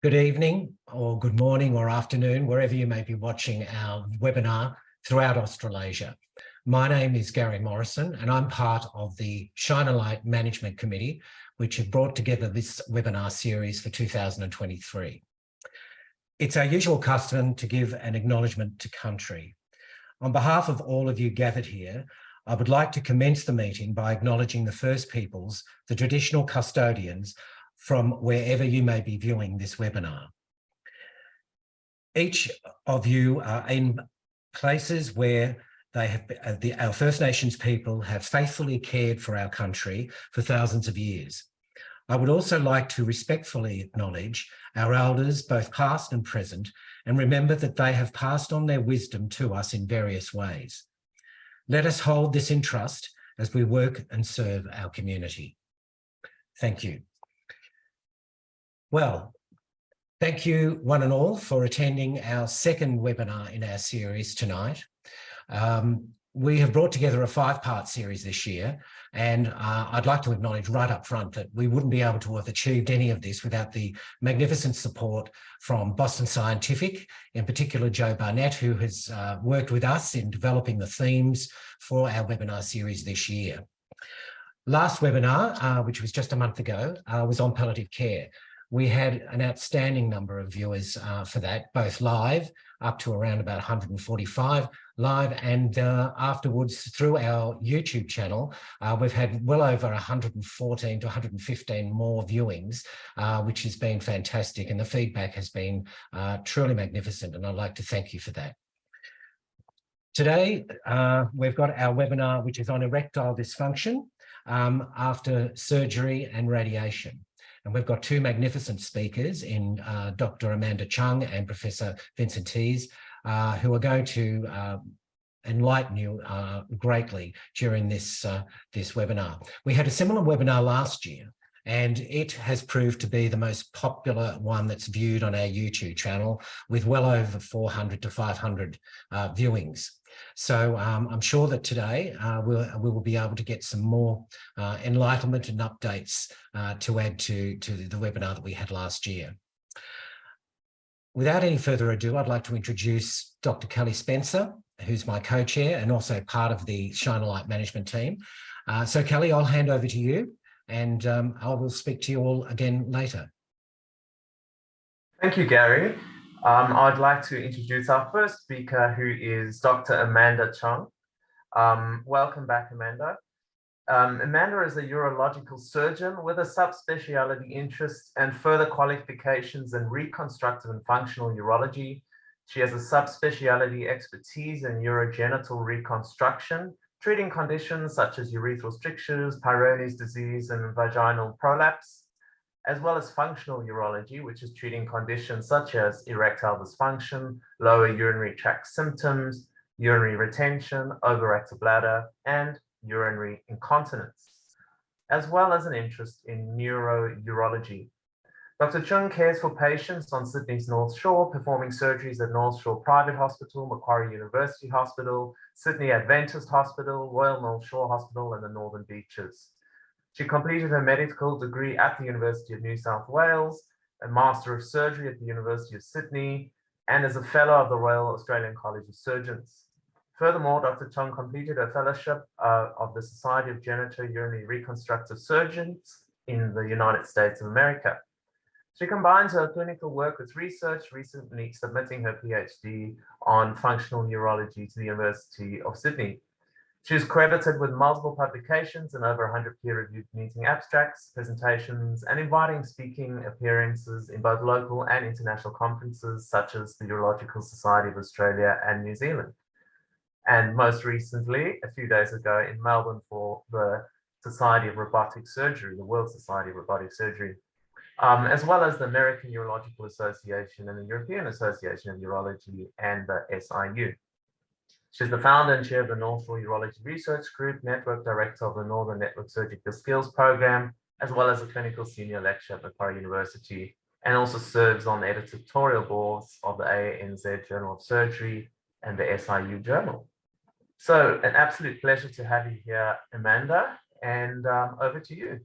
Good evening, or good morning, or afternoon, wherever you may be watching our webinar throughout Australasia. My name is Gary Morrison, and I'm part of the Shine a Light Management Committee, which have brought together this webinar series for 2023. It's our usual custom to give an acknowledgement to country. On behalf of all of you gathered here, I would like to commence the meeting by acknowledging the First Peoples, the traditional custodians, from wherever you may be viewing this webinar. Each of you are in places where they have, our First Nations people have faithfully cared for our country for thousands of years. I would also like to respectfully acknowledge our elders, both past and present, and remember that they have passed on their wisdom to us in various ways. Let us hold this in trust as we work and serve our community. Thank you. Well, thank you one and all for attending our second webinar in our series tonight. We have brought together a 5-part series this year, and I'd like to acknowledge right up front that we wouldn't be able to have achieved any of this without the magnificent support from Boston Scientific, in particular Joe Barnett, who has worked with us in developing the themes for our webinar series this year. Last webinar, which was just a month ago, was on palliative care. We had an outstanding number of viewers for that, both live, up to around about 145 live, and afterwards through our YouTube channel, we've had well over 114 to 115 more viewings, which has been fantastic, and the feedback has been truly magnificent, and I'd like to thank you for that. Today, we've got our webinar, which is on erectile dysfunction after surgery and radiation. And we've got two magnificent speakers in Dr Amanda Chung and Professor Vincent Tse, who are going to enlighten you greatly during this webinar. We had a similar webinar last year, and it has proved to be the most popular one that's viewed on our YouTube channel, with well over 400 to 500 viewings. So I'm sure that today we will be able to get some more enlightenment and updates to add to the webinar that we had last year. Without any further ado, I'd like to introduce Dr. Kalli Spencer, who's my co-chair and also part of the Shine a Light management team. So Kalli, I'll hand over to you, and I will speak to you all again later. Thank you, Gary. I'd like to introduce our first speaker, who is Dr. Amanda Chung. Welcome back, Amanda. Amanda is a urological surgeon with a subspecialty interest and further qualifications in reconstructive and functional urology. She has a subspecialty expertise in urogenital reconstruction, treating conditions such as urethral strictures, Peyronie's disease, and vaginal prolapse, as well as functional urology, which is treating conditions such as erectile dysfunction, lower urinary tract symptoms, urinary retention, overactive bladder, and urinary incontinence, as well as an interest in neurourology. Dr. Chung cares for patients on Sydney's North Shore, performing surgeries at North Shore Private Hospital, Macquarie University Hospital, Sydney Adventist Hospital, Royal North Shore Hospital, and the Northern Beaches. She completed her medical degree at the University of New South Wales, a Master of Surgery at the University of Sydney, and is a Fellow of the Royal Australian College of Surgeons. Furthermore, Dr. Chung completed a fellowship of the Society of Genitourinary Reconstructive Surgeons in the United States of America. She combines her clinical work with research, recently submitting her PhD on functional urology to the University of Sydney. She is credited with multiple publications and over 100 peer-reviewed meeting abstracts, presentations, and inviting speaking appearances in both local and international conferences, such as the Urological Society of Australia and New Zealand. And most recently, a few days ago in Melbourne for the Society of Robotic Surgery, the World Society of Robotic Surgery, as well as the American Urological Association and the European Association of Urology and the SIU. She's the founder and chair of the North Shore Urology Research Group, network director of the Northern Network Surgical Skills Program, as well as a clinical senior lecturer at Macquarie University, and also serves on the editorial boards of the ANZ Journal of Surgery and the SIU Journal. So an absolute pleasure to have you here, Amanda, and over to you.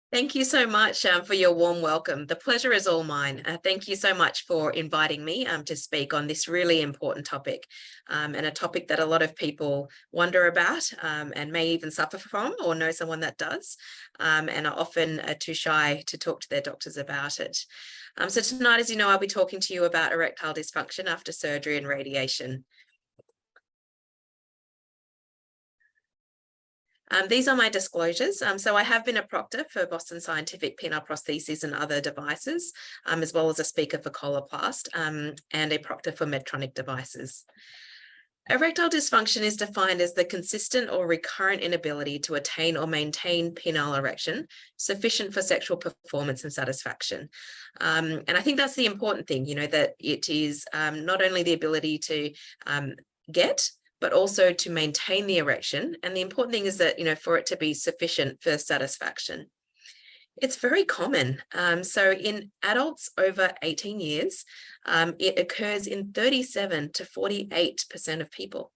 Thank you so much for your warm welcome. The pleasure is all mine. Thank you so much for inviting me to speak on this really important topic, and a topic that a lot of people wonder about and may even suffer from or know someone that does, and are often too shy to talk to their doctors about it. So tonight, as you know, I'll be talking to you about erectile dysfunction after surgery and radiation. These are my disclosures. So I have been a proctor for Boston Scientific penile prostheses and other devices, as well as a speaker for Coloplast, and a proctor for Medtronic devices. Erectile dysfunction is defined as the consistent or recurrent inability to attain or maintain penile erection sufficient for sexual performance and satisfaction. And I think that's the important thing, that it is not only the ability to get, but also to maintain the erection. And the important thing is that, for it to be sufficient for satisfaction. It's very common. So in adults over 18 years, it occurs in 37 to 48% of people.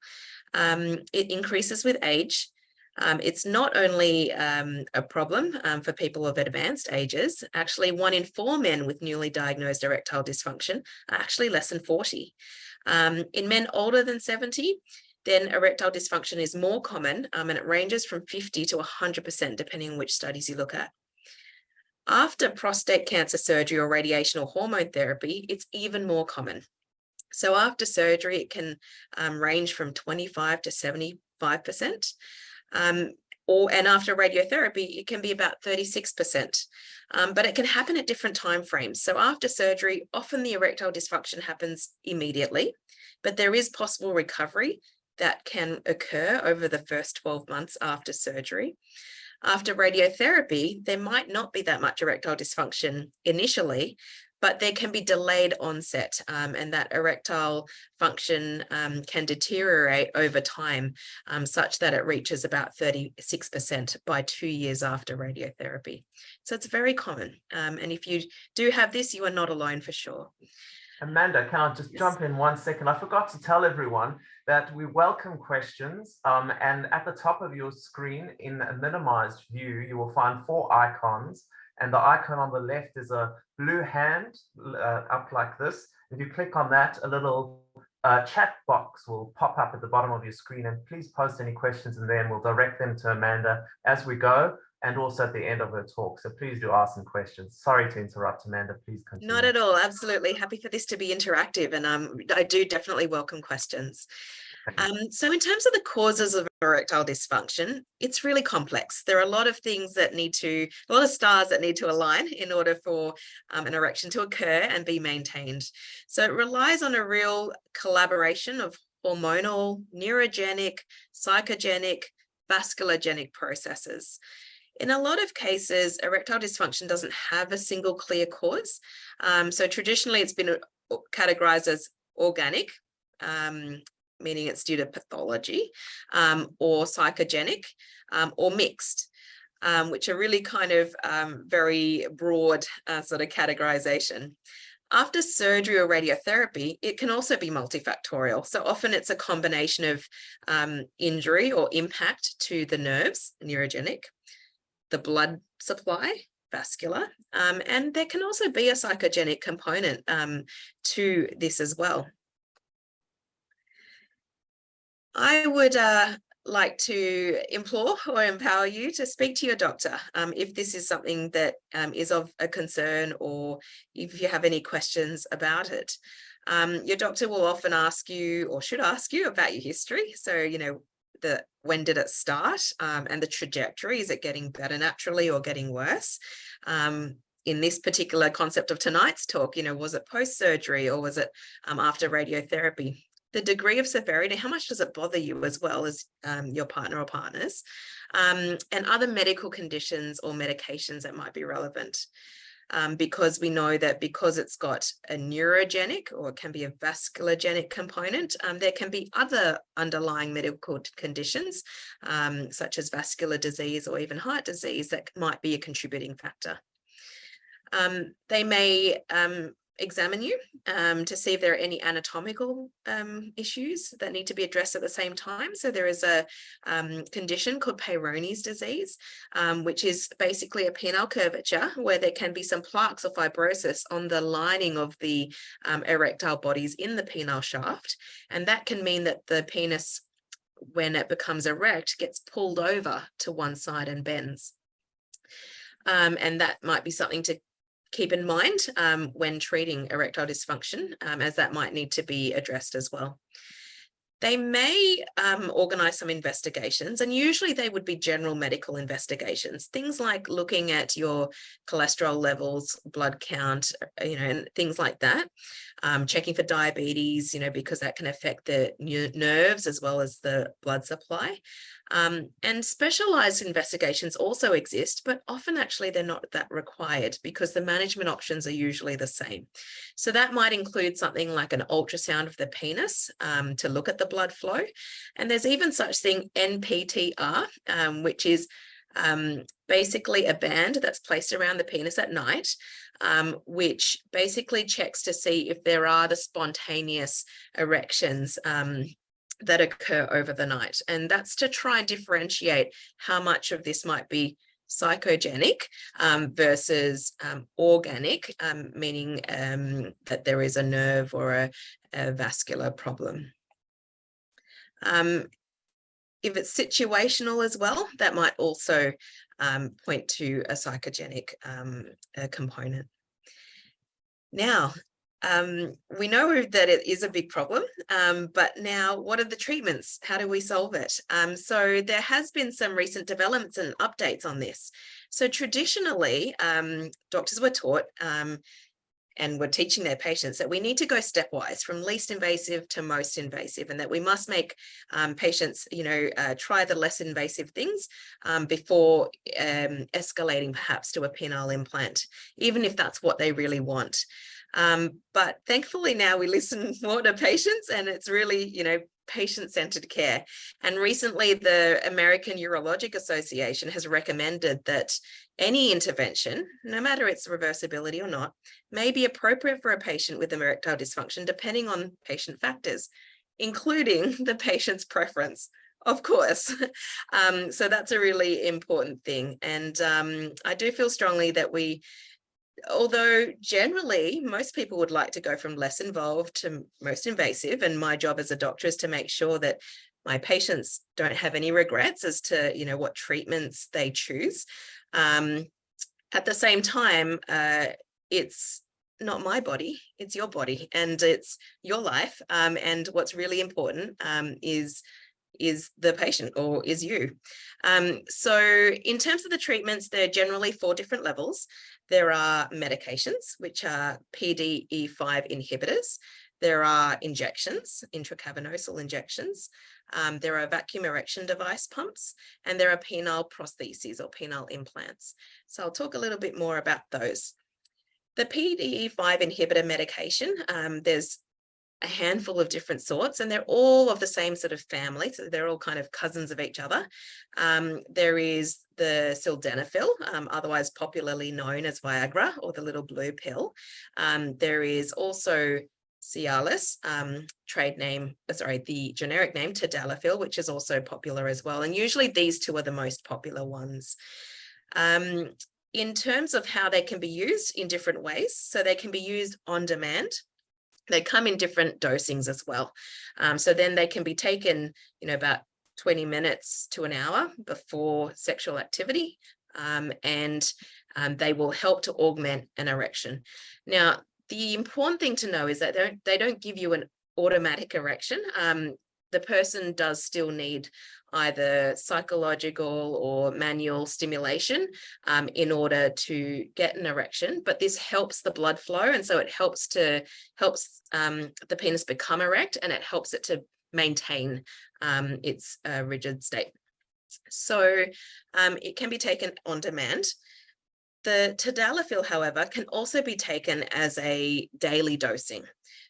It increases with age. It's not only a problem for people of advanced ages. Actually, 1 in 4 men with newly diagnosed erectile dysfunction are actually less than 40. In men older than 70, then erectile dysfunction is more common, and it ranges from 50 to 100%, depending on which studies you look at. After prostate cancer surgery or radiation or hormone therapy, it's even more common. So after surgery, it can range from 25 to 75%. And after radiotherapy, it can be about 36%. But it can happen at different time frames. So after surgery, often the erectile dysfunction happens immediately, but there is possible recovery that can occur over the first 12 months after surgery. After radiotherapy, there might not be that much erectile dysfunction initially, but there can be delayed onset, and that erectile function can deteriorate over time, such that it reaches about 36% by 2 years after radiotherapy. So it's very common. And if you do have this, you are not alone for sure. Amanda, can I just jump in 1 second? I forgot to tell everyone that we welcome questions, and at the top of your screen in a minimized view, you will find 4 icons, and the icon on the left is a blue hand up like this. If you click on that, a little chat box will pop up at the bottom of your screen, and please post any questions in there and we'll direct them to Amanda as we go, and also at the end of her talk. So please do ask some questions. Sorry to interrupt, Amanda, please continue. Not at all, absolutely. Happy for this to be interactive, and I do definitely welcome questions. So in terms of the causes of erectile dysfunction, it's really complex. There are a lot of things that a lot of stars that need to align in order for an erection to occur and be maintained. So it relies on a real collaboration of hormonal, neurogenic, psychogenic, vasculogenic processes. In a lot of cases, erectile dysfunction doesn't have a single clear cause. So traditionally, it's been categorized as organic, meaning it's due to pathology, or psychogenic, or mixed, which are really kind of very broad sort of categorization. After surgery or radiotherapy, it can also be multifactorial. So often it's a combination of injury or impact to the nerves, neurogenic, the blood supply, vascular, and there can also be a psychogenic component to this as well. I would like to implore or empower you to speak to your doctor if this is something that is of a concern, or if you have any questions about it. Your doctor will often ask you, or should ask you, about your history. So, when did it start, and the trajectory. Is it getting better naturally or getting worse? In this particular concept of tonight's talk, was it post-surgery or was it after radiotherapy? The degree of severity, how much does it bother you as well as your partner or partners, and other medical conditions or medications that might be relevant. Because we know that because it's got a neurogenic, or it can be a vasculogenic component, there can be other underlying medical conditions, such as vascular disease or even heart disease, that might be a contributing factor. They may examine you to see if there are any anatomical issues that need to be addressed at the same time. So there is a condition called Peyronie's disease, which is basically a penile curvature where there can be some plaques or fibrosis on the lining of the erectile bodies in the penile shaft. And that can mean that the penis, when it becomes erect, gets pulled over to one side and bends. And that might be something to keep in mind when treating erectile dysfunction, as that might need to be addressed as well. They may organise some investigations, and usually they would be general medical investigations, things like looking at your cholesterol levels, blood count, and things like that. Checking for diabetes, because that can affect the nerves as well as the blood supply. And specialised investigations also exist, but often actually they're not that required because the management options are usually the same. So that might include something like an ultrasound of the penis to look at the blood flow. And there's even such thing NPTR, which is basically a band that's placed around the penis at night, which basically checks to see if there are the spontaneous erections that occur over the night. And that's to try and differentiate how much of this might be psychogenic versus organic, meaning that there is a nerve or a vascular problem. If it's situational as well, that might also point to a psychogenic component. Now, we know that it is a big problem, but now what are the treatments? How do we solve it? So there has been some recent developments and updates on this. So traditionally, doctors were taught and were teaching their patients that we need to go stepwise from least invasive to most invasive, and that we must make patients, try the less invasive things before escalating perhaps to a penile implant, even if that's what they really want. But thankfully now we listen more to patients, and it's really, patient-centered care. And recently the American Urologic Association has recommended that any intervention, no matter its reversibility or not, may be appropriate for a patient with erectile dysfunction, depending on patient factors, including the patient's preference, of course. So that's a really important thing. And I do feel strongly that although generally most people would like to go from less involved to most invasive, and my job as a doctor is to make sure that my patients don't have any regrets as to what treatments they choose. At the same time, it's not my body, it's your body and it's your life. And what's really important is the patient, or is you. So in terms of the treatments, there are generally 4 different levels. There are medications, which are PDE5 inhibitors. There are injections, intracavernosal injections. There are vacuum erection device pumps, and there are penile prostheses or penile implants. So I'll talk a little bit more about those. The PDE5 inhibitor medication, there's a handful of different sorts, and they're all of the same sort of family. So they're all kind of cousins of each other. There is the sildenafil, otherwise popularly known as Viagra, or the little blue pill. There is also Cialis, the generic name tadalafil, which is also popular as well. And usually these 2 are the most popular ones. In terms of how they can be used in different ways, so they can be used on demand. They come in different dosings as well. So then they can be taken, about 20 minutes to an hour before sexual activity, and they will help to augment an erection. Now, the important thing to know is that they don't give you an automatic erection. The person does still need either psychological or manual stimulation in order to get an erection, but this helps the blood flow, and so it helps the penis become erect, and it helps it to maintain its rigid state. So it can be taken on demand. The tadalafil, however, can also be taken as a daily dosing.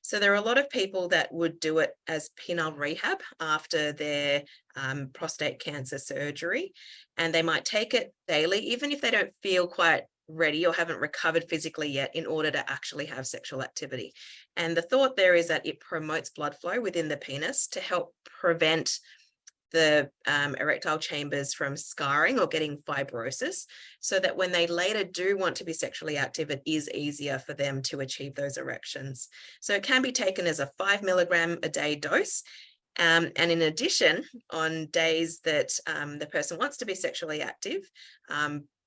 So there are a lot of people that would do it as penile rehab after their prostate cancer surgery, and they might take it daily, even if they don't feel quite ready or haven't recovered physically yet in order to actually have sexual activity. And the thought there is that it promotes blood flow within the penis to help prevent the erectile chambers from scarring or getting fibrosis, so that when they later do want to be sexually active, it is easier for them to achieve those erections. So it can be taken as a 5 milligram a day dose. And in addition, on days that the person wants to be sexually active,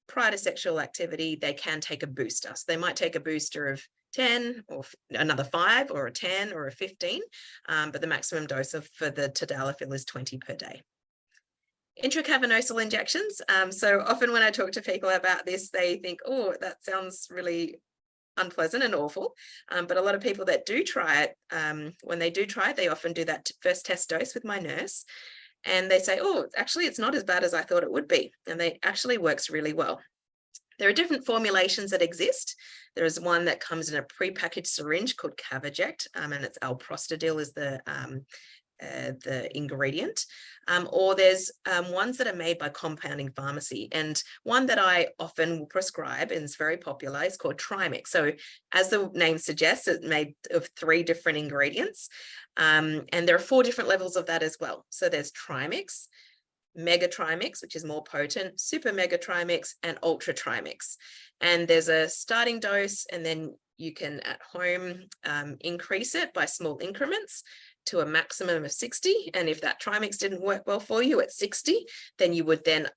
prior to sexual activity, they can take a booster. So they might take a booster of 10 or another 5 or a 10 or a 15, but the maximum dose for the tadalafil is 20 per day. Intracavernosal injections. So often when I talk to people about this, they think, oh, that sounds really unpleasant and awful. But a lot of people that do try it, when they do try it, they often do that first test dose with my nurse. And they say, oh, actually, it's not as bad as I thought it would be. And they actually works really well. There are different formulations that exist. There is one that comes in a prepackaged syringe called Caverject, and it's alprostadil is the ingredient, or there's ones that are made by compounding pharmacy, and one that I often will prescribe and is very popular is called Trimix. So as the name suggests, it's made of 3 different ingredients, and there are 4 different levels of that as well. So there's Trimix, Mega Trimix, which is more potent, Super Mega Trimix, and Ultra Trimix. And there's a starting dose, and then you can at home increase it by small increments to a maximum of 60. And if that Trimix didn't work well for you at 60, then you would then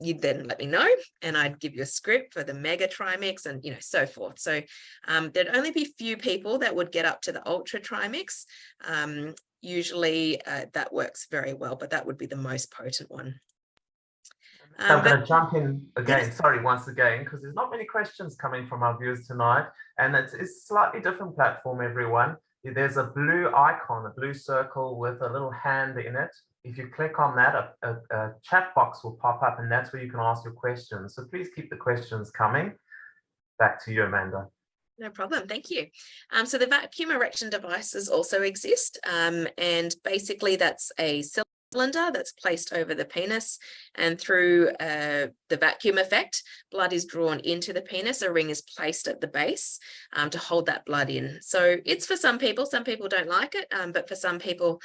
you'd then let me know, and I'd give you a script for the Mega Trimix, and so forth. So there'd only be few people that would get up to the Ultra Trimix. Usually that works very well, but that would be the most potent one. I'm going to jump in again, sorry, once again, because there's not many questions coming from our viewers tonight, and it's a slightly different platform, everyone. There's a blue icon, a blue circle with a little hand in it. If you click on that, a chat box will pop up, and that's where you can ask your questions. So please keep the questions coming. Back to you, Amanda. No problem, thank you. So the vacuum erection devices also exist, and basically that's a cylinder that's placed over the penis, and through the vacuum effect, blood is drawn into the penis. A ring is placed at the base to hold that blood in. So it's for some people don't like it, but for some people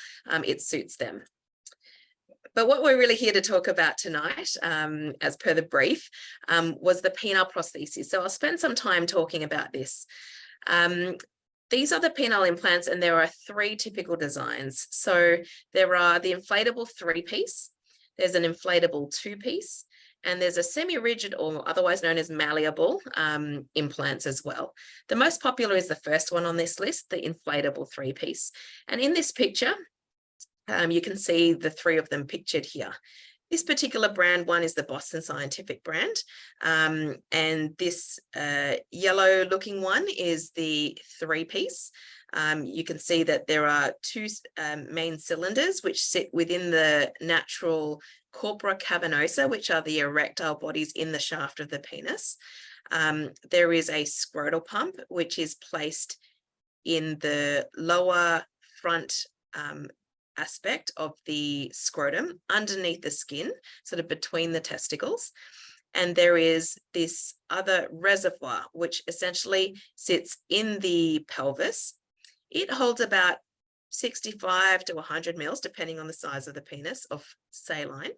it suits them. But what we're really here to talk about tonight, as per the brief, was the penile prosthesis. So I'll spend some time talking about this. These are the penile implants, and there are 3 typical designs. So there are the inflatable 3-piece, there's an inflatable 2-piece, and there's a semi-rigid, or otherwise known as malleable, implants as well. The most popular is the first one on this list, the inflatable 3-piece. And in this picture, you can see the 3 of them pictured here. This particular brand one is the Boston Scientific brand, and this yellow looking one is the 3-piece. You can see that there are 2 main cylinders which sit within the natural corpora cavernosa, which are the erectile bodies in the shaft of the penis. There is a scrotal pump which is placed in the lower front aspect of the scrotum underneath the skin, sort of between the testicles. And there is this other reservoir, which essentially sits in the pelvis. It holds about 65 to 100 mils, depending on the size of the penis, of saline.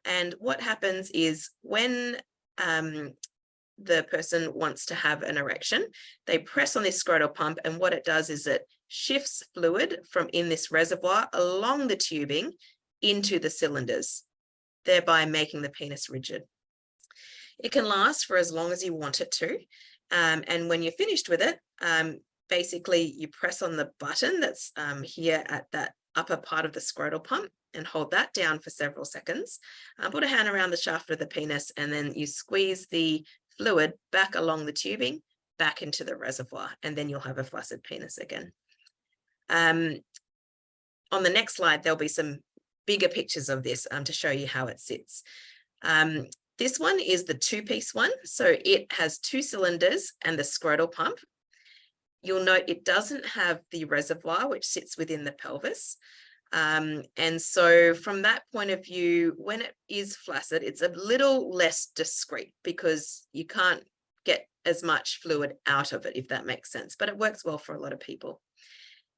And what happens is when the person wants to have an erection, they press on this scrotal pump, and what it does is it shifts fluid from in this reservoir along the tubing into the cylinders, thereby making the penis rigid. It can last for as long as you want it to, and when you're finished with it, basically you press on the button that's here at that upper part of the scrotal pump and hold that down for several seconds. Put a hand around the shaft of the penis, and then you squeeze the fluid back along the tubing, back into the reservoir, and then you'll have a flaccid penis again. On the next slide, there'll be some bigger pictures of this to show you how it sits. This one is the 2-piece one. So it has 2 cylinders and the scrotal pump. You'll note it doesn't have the reservoir, which sits within the pelvis. And so from that point of view, when it is flaccid, it's a little less discreet because you can't get as much fluid out of it, if that makes sense, but it works well for a lot of people.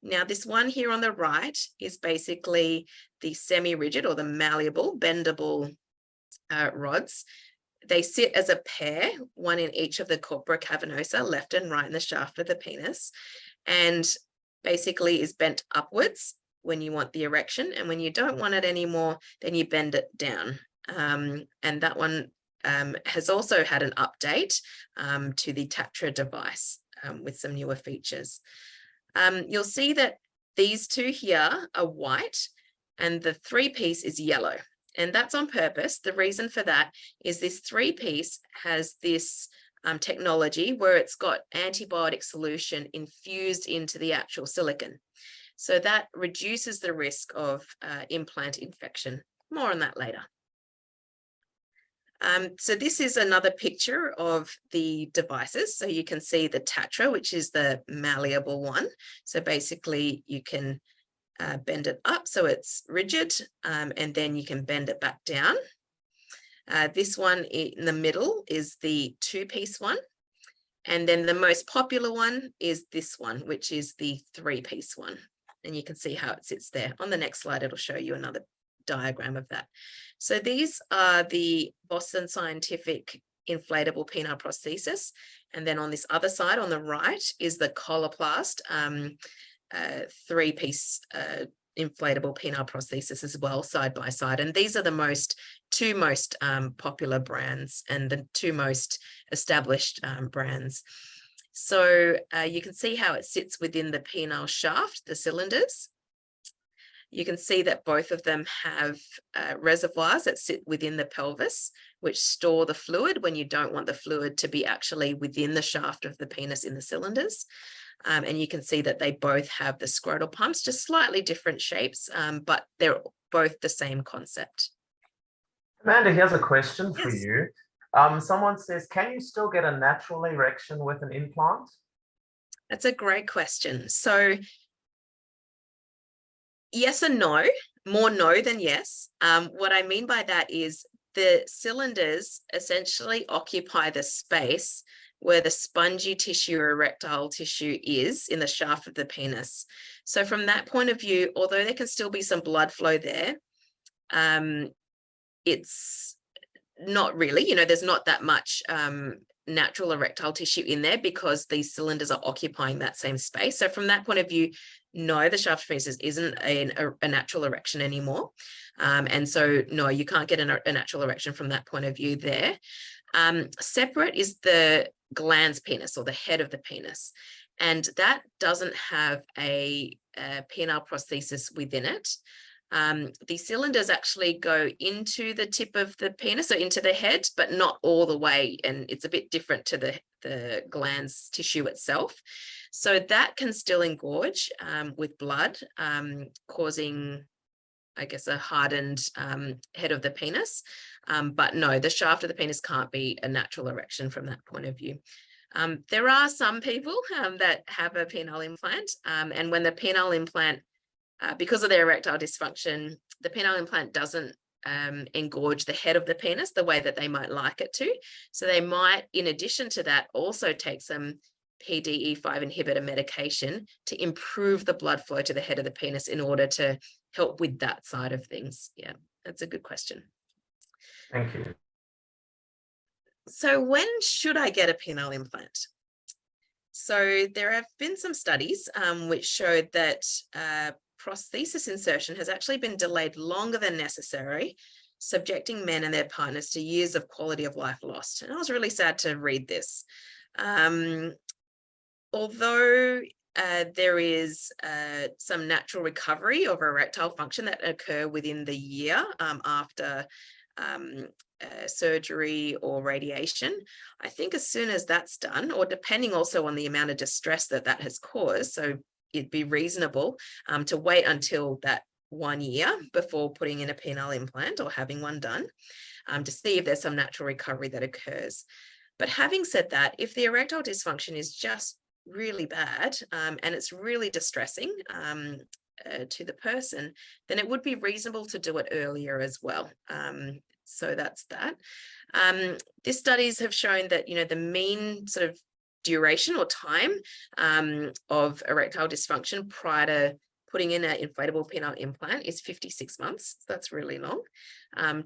Now, this one here on the right is basically the semi-rigid or the malleable, bendable rods. They sit as a pair, one in each of the corpora cavernosa, left and right in the shaft of the penis, and basically is bent upwards when you want the erection, and when you don't want it anymore, then you bend it down. And that one has also had an update to the Tatra device with some newer features. You'll see that these two here are white and the three-piece is yellow. And that's on purpose. The reason for that is this three-piece has this technology where it's got antibiotic solution infused into the actual silicone. So that reduces the risk of implant infection. More on that later. So this is another picture of the devices. So you can see the Tatra, which is the malleable one. So basically you can bend it up so it's rigid, and then you can bend it back down. This one in the middle is the two-piece one. And then the most popular one is this one, which is the three-piece one. And you can see how it sits there. On the next slide, it'll show you another diagram of that. So these are the Boston Scientific inflatable penile prosthesis. And then on this other side, on the right, is the Coloplast three-piece inflatable penile prosthesis as well, side by side. And these are the two most popular brands and the two most established brands. So you can see how it sits within the penile shaft, the cylinders. You can see that both of them have reservoirs that sit within the pelvis, which store the fluid when you don't want the fluid to be actually within the shaft of the penis in the cylinders. And you can see that they both have the scrotal pumps, just slightly different shapes, but they're both the same concept. Amanda, here's a question for Yes. you. Someone says, can you still get a natural erection with an implant? That's a great question. So yes and no, more no than yes. What I mean by that is the cylinders essentially occupy the space where the spongy tissue or erectile tissue is in the shaft of the penis. So from that point of view, although there can still be some blood flow there, it's not really, there's not that much natural erectile tissue in there because these cylinders are occupying that same space. So from that point of view, no, the shaft of penis isn't a natural erection anymore. And so, no, you can't get a natural erection from that point of view there. Separate is the glans penis or the head of the penis. And that doesn't have a penile prosthesis within it. The cylinders actually go into the tip of the penis, so into the head, but not all the way. And it's a bit different to the glans tissue itself. So that can still engorge with blood, causing, I guess, a hardened head of the penis. But no, the shaft of the penis can't be a natural erection from that point of view. There are some people that have a penile implant, and when the penile implant, because of their erectile dysfunction, the penile implant doesn't engorge the head of the penis the way that they might like it to. So they might, in addition to that, also take some PDE5 inhibitor medication to improve the blood flow to the head of the penis in order to help with that side of things. Yeah, that's a good question. Thank you. So when should I get a penile implant? So there have been some studies which showed that prosthesis insertion has actually been delayed longer than necessary, subjecting men and their partners to years of quality of life lost. And I was really sad to read this. Although there is some natural recovery of erectile function that occur within the year after surgery or radiation, I think as soon as that's done, or depending also on the amount of distress that has caused, so it'd be reasonable to wait until that 1 year before putting in a penile implant or having one done to see if there's some natural recovery that occurs. But having said that, if the erectile dysfunction is just really bad and it's really distressing, to the person, then it would be reasonable to do it earlier as well. So that's that. These studies have shown that, the mean sort of duration or time of erectile dysfunction prior to putting in an inflatable penile implant is 56 months. That's really long.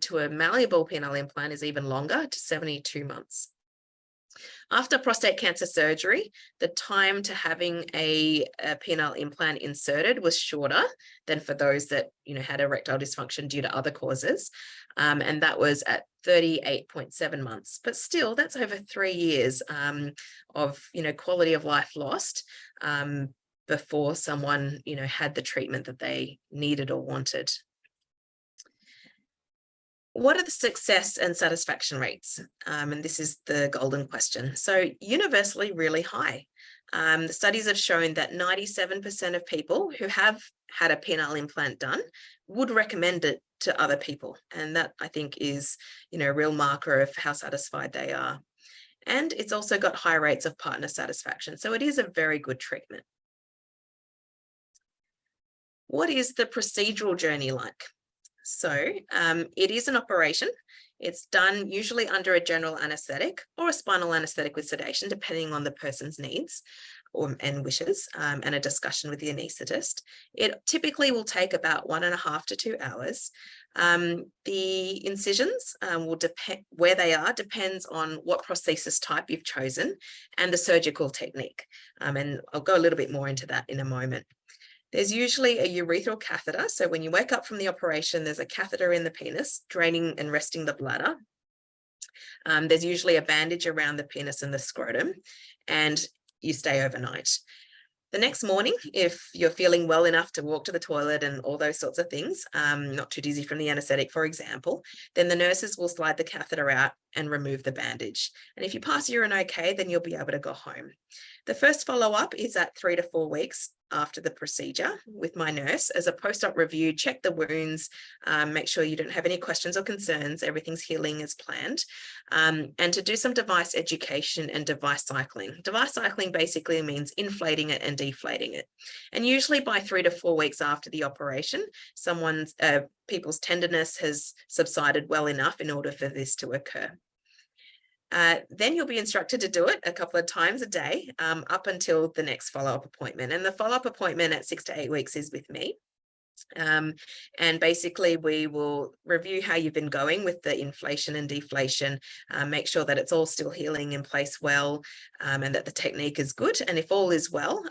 To a malleable penile implant is even longer, to 72 months. After prostate cancer surgery, the time to having a penile implant inserted was shorter than for those that had erectile dysfunction due to other causes, and that was at 38.7 months. But still, that's over 3 years of quality of life lost before someone had the treatment that they needed or wanted. What are the success and satisfaction rates? And this is the golden question. So universally really high. The studies have shown that 97% of people who have had a penile implant done would recommend it to other people. And that, I think, is a real marker of how satisfied they are. And it's also got high rates of partner satisfaction. So it is a very good treatment. What is the procedural journey like? So it is an operation. It's done usually under a general anesthetic or a spinal anesthetic with sedation, depending on the person's needs and wishes, and a discussion with the anaesthetist. It typically will take about 1.5 to 2 hours. The incisions will depend where they are, depends on what prosthesis type you've chosen and the surgical technique. And I'll go a little bit more into that in a moment. There's usually a urethral catheter. So when you wake up from the operation, there's a catheter in the penis draining and resting the bladder. There's usually a bandage around the penis and the scrotum, and you stay overnight. The next morning, if you're feeling well enough to walk to the toilet and all those sorts of things, not too dizzy from the anesthetic, for example, then the nurses will slide the catheter out and remove the bandage. And if you pass urine okay, then you'll be able to go home. The first follow-up is at 3 to 4 weeks after the procedure with my nurse as a post-op review, check the wounds, make sure you don't have any questions or concerns, everything's healing as planned, and to do some device education and device cycling. Device cycling basically means inflating it and deflating it. And usually by 3 to 4 weeks after the operation, people's tenderness has subsided well enough in order for this to occur. Then you'll be instructed to do it a couple of times a day up until the next follow-up appointment. And the follow-up appointment at 6 to 8 weeks is with me. And basically we will review how you've been going with the inflation and deflation, make sure that it's all still healing in place well, and that the technique is good. And if all is well,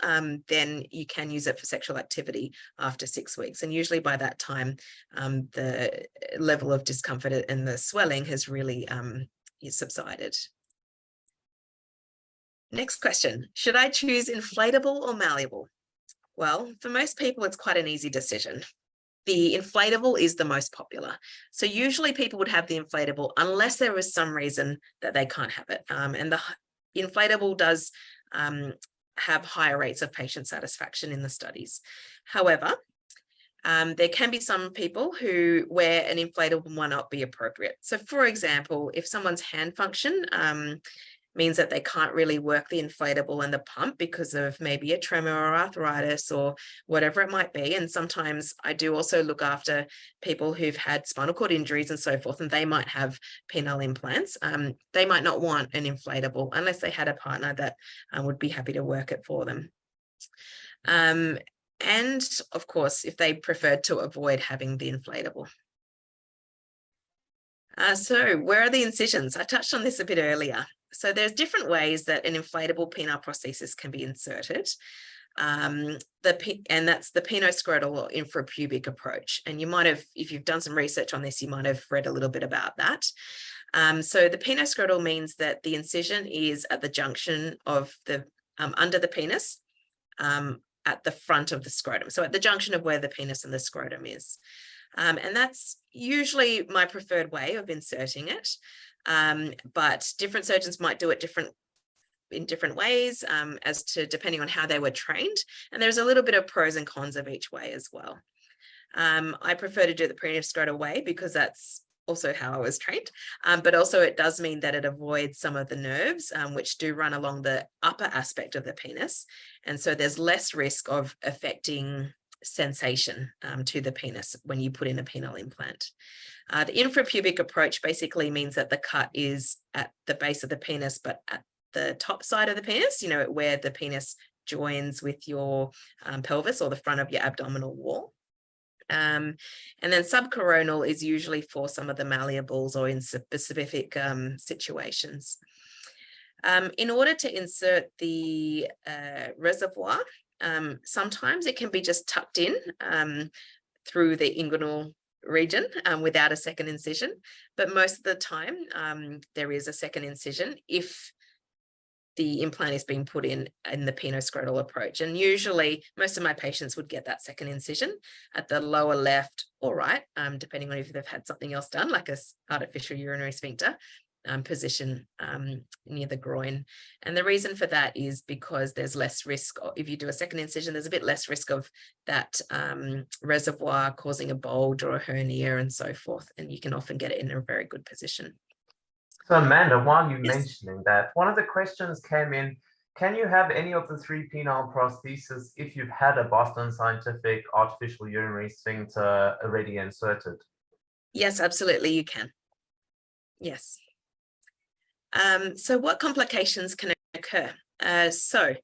then you can use it for sexual activity after 6 weeks. And usually by that time, the level of discomfort and the swelling has really subsided. Next question, should I choose inflatable or malleable? Well, for most people, it's quite an easy decision. The inflatable is the most popular. So usually people would have the inflatable unless there was some reason that they can't have it. And the inflatable does have higher rates of patient satisfaction in the studies. However, there can be some people where an inflatable might not be appropriate. So for example, if someone's hand function means that they can't really work the inflatable and the pump because of maybe a tremor or arthritis or whatever it might be. And sometimes I do also look after people who've had spinal cord injuries and so forth, and they might have penile implants. They might not want an inflatable unless they had a partner that would be happy to work it for them. And of course, if they preferred to avoid having the inflatable. So where are the incisions? I touched on this a bit earlier. So there's different ways that an inflatable penile prosthesis can be inserted. And that's the penoscrotal or infrapubic approach. And you might have, if you've done some research on this, you might have read a little bit about that. So the penoscrotal means that the incision is at the junction of the, under the penis, at the front of the scrotum. So at the junction of where the penis and the scrotum is. And that's usually my preferred way of inserting it. But different surgeons might do it in different ways as to depending on how they were trained. And there's a little bit of pros and cons of each way as well. I prefer to do the penoscrotal way because that's also how I was trained, but also it does mean that it avoids some of the nerves which do run along the upper aspect of the penis. And so there's less risk of affecting sensation to the penis when you put in a penile implant. The infrapubic approach basically means that the cut is at the base of the penis, but at the top side of the penis, where the penis joins with your pelvis or the front of your abdominal wall. And then subcoronal is usually for some of the malleables or in specific situations. In order to insert the reservoir, sometimes it can be just tucked in through the inguinal region without a second incision, but most of the time there is a second incision if the implant is being put in the penoscrotal approach. And usually most of my patients would get that second incision at the lower left or right, depending on if they've had something else done, like a artificial urinary sphincter position near the groin. And the reason for that is because there's less risk. If you do a second incision, there's a bit less risk of that reservoir causing a bulge or a hernia and so forth. And you can often get it in a very good position. So Amanda, while you're mentioning that, one of the questions came in, can you have any of the 3 penile prostheses if you've had a Boston Scientific artificial urinary sphincter already inserted? Yes, absolutely, you can. Yes. So what complications can occur? So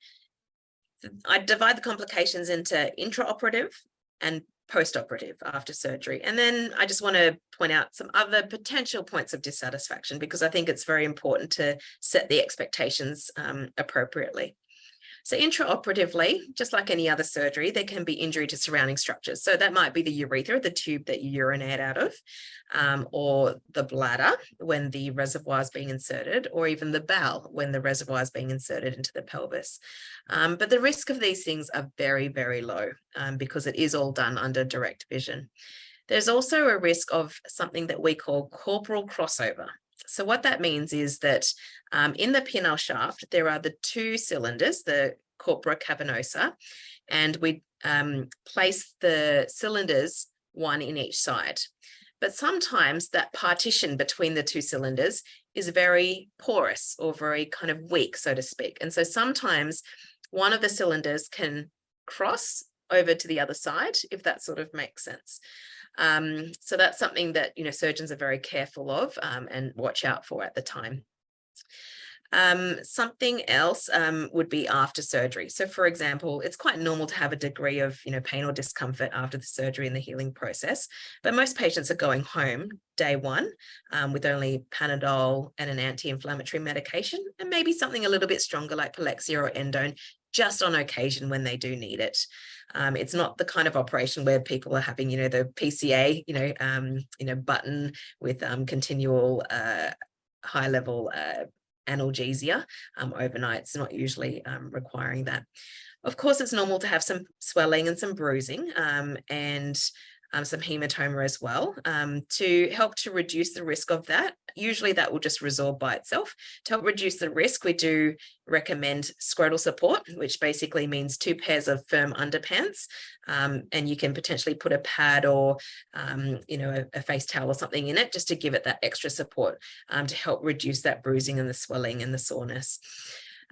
I divide the complications into intraoperative and post-operative after surgery. And then I just want to point out some other potential points of dissatisfaction, because I think it's very important to set the expectations appropriately. So intraoperatively, just like any other surgery, there can be injury to surrounding structures. So that might be the urethra, the tube that you urinate out of, or the bladder when the reservoir is being inserted, or even the bowel when the reservoir is being inserted into the pelvis. But the risk of these things are very, very low because it is all done under direct vision. There's also a risk of something that we call corporal crossover. So what that means is that in the penile shaft, there are the 2 cylinders, the corpora cavernosa, and we place the cylinders one in each side. But sometimes that partition between the 2 cylinders is very porous or very kind of weak, so to speak. And so sometimes one of the cylinders can cross over to the other side, if that sort of makes sense. So that's something that, surgeons are very careful of and watch out for at the time. Something else would be after surgery. So for example, it's quite normal to have a degree of, pain or discomfort after the surgery and the healing process, but most patients are going home day 1 with only Panadol and an anti-inflammatory medication, and maybe something a little bit stronger like Palexia or Endone, just on occasion when they do need it. It's not the kind of operation where people are having, the PCA, button with continual high level analgesia overnight. It's not usually requiring that. Of course, it's normal to have some swelling and some bruising and some hematoma as well to help to reduce the risk of that. Usually that will just resolve by itself. To help reduce the risk, we do recommend scrotal support, which basically means 2 pairs of firm underpants, and you can potentially put a pad or a face towel or something in it just to give it that extra support to help reduce that bruising and the swelling and the soreness.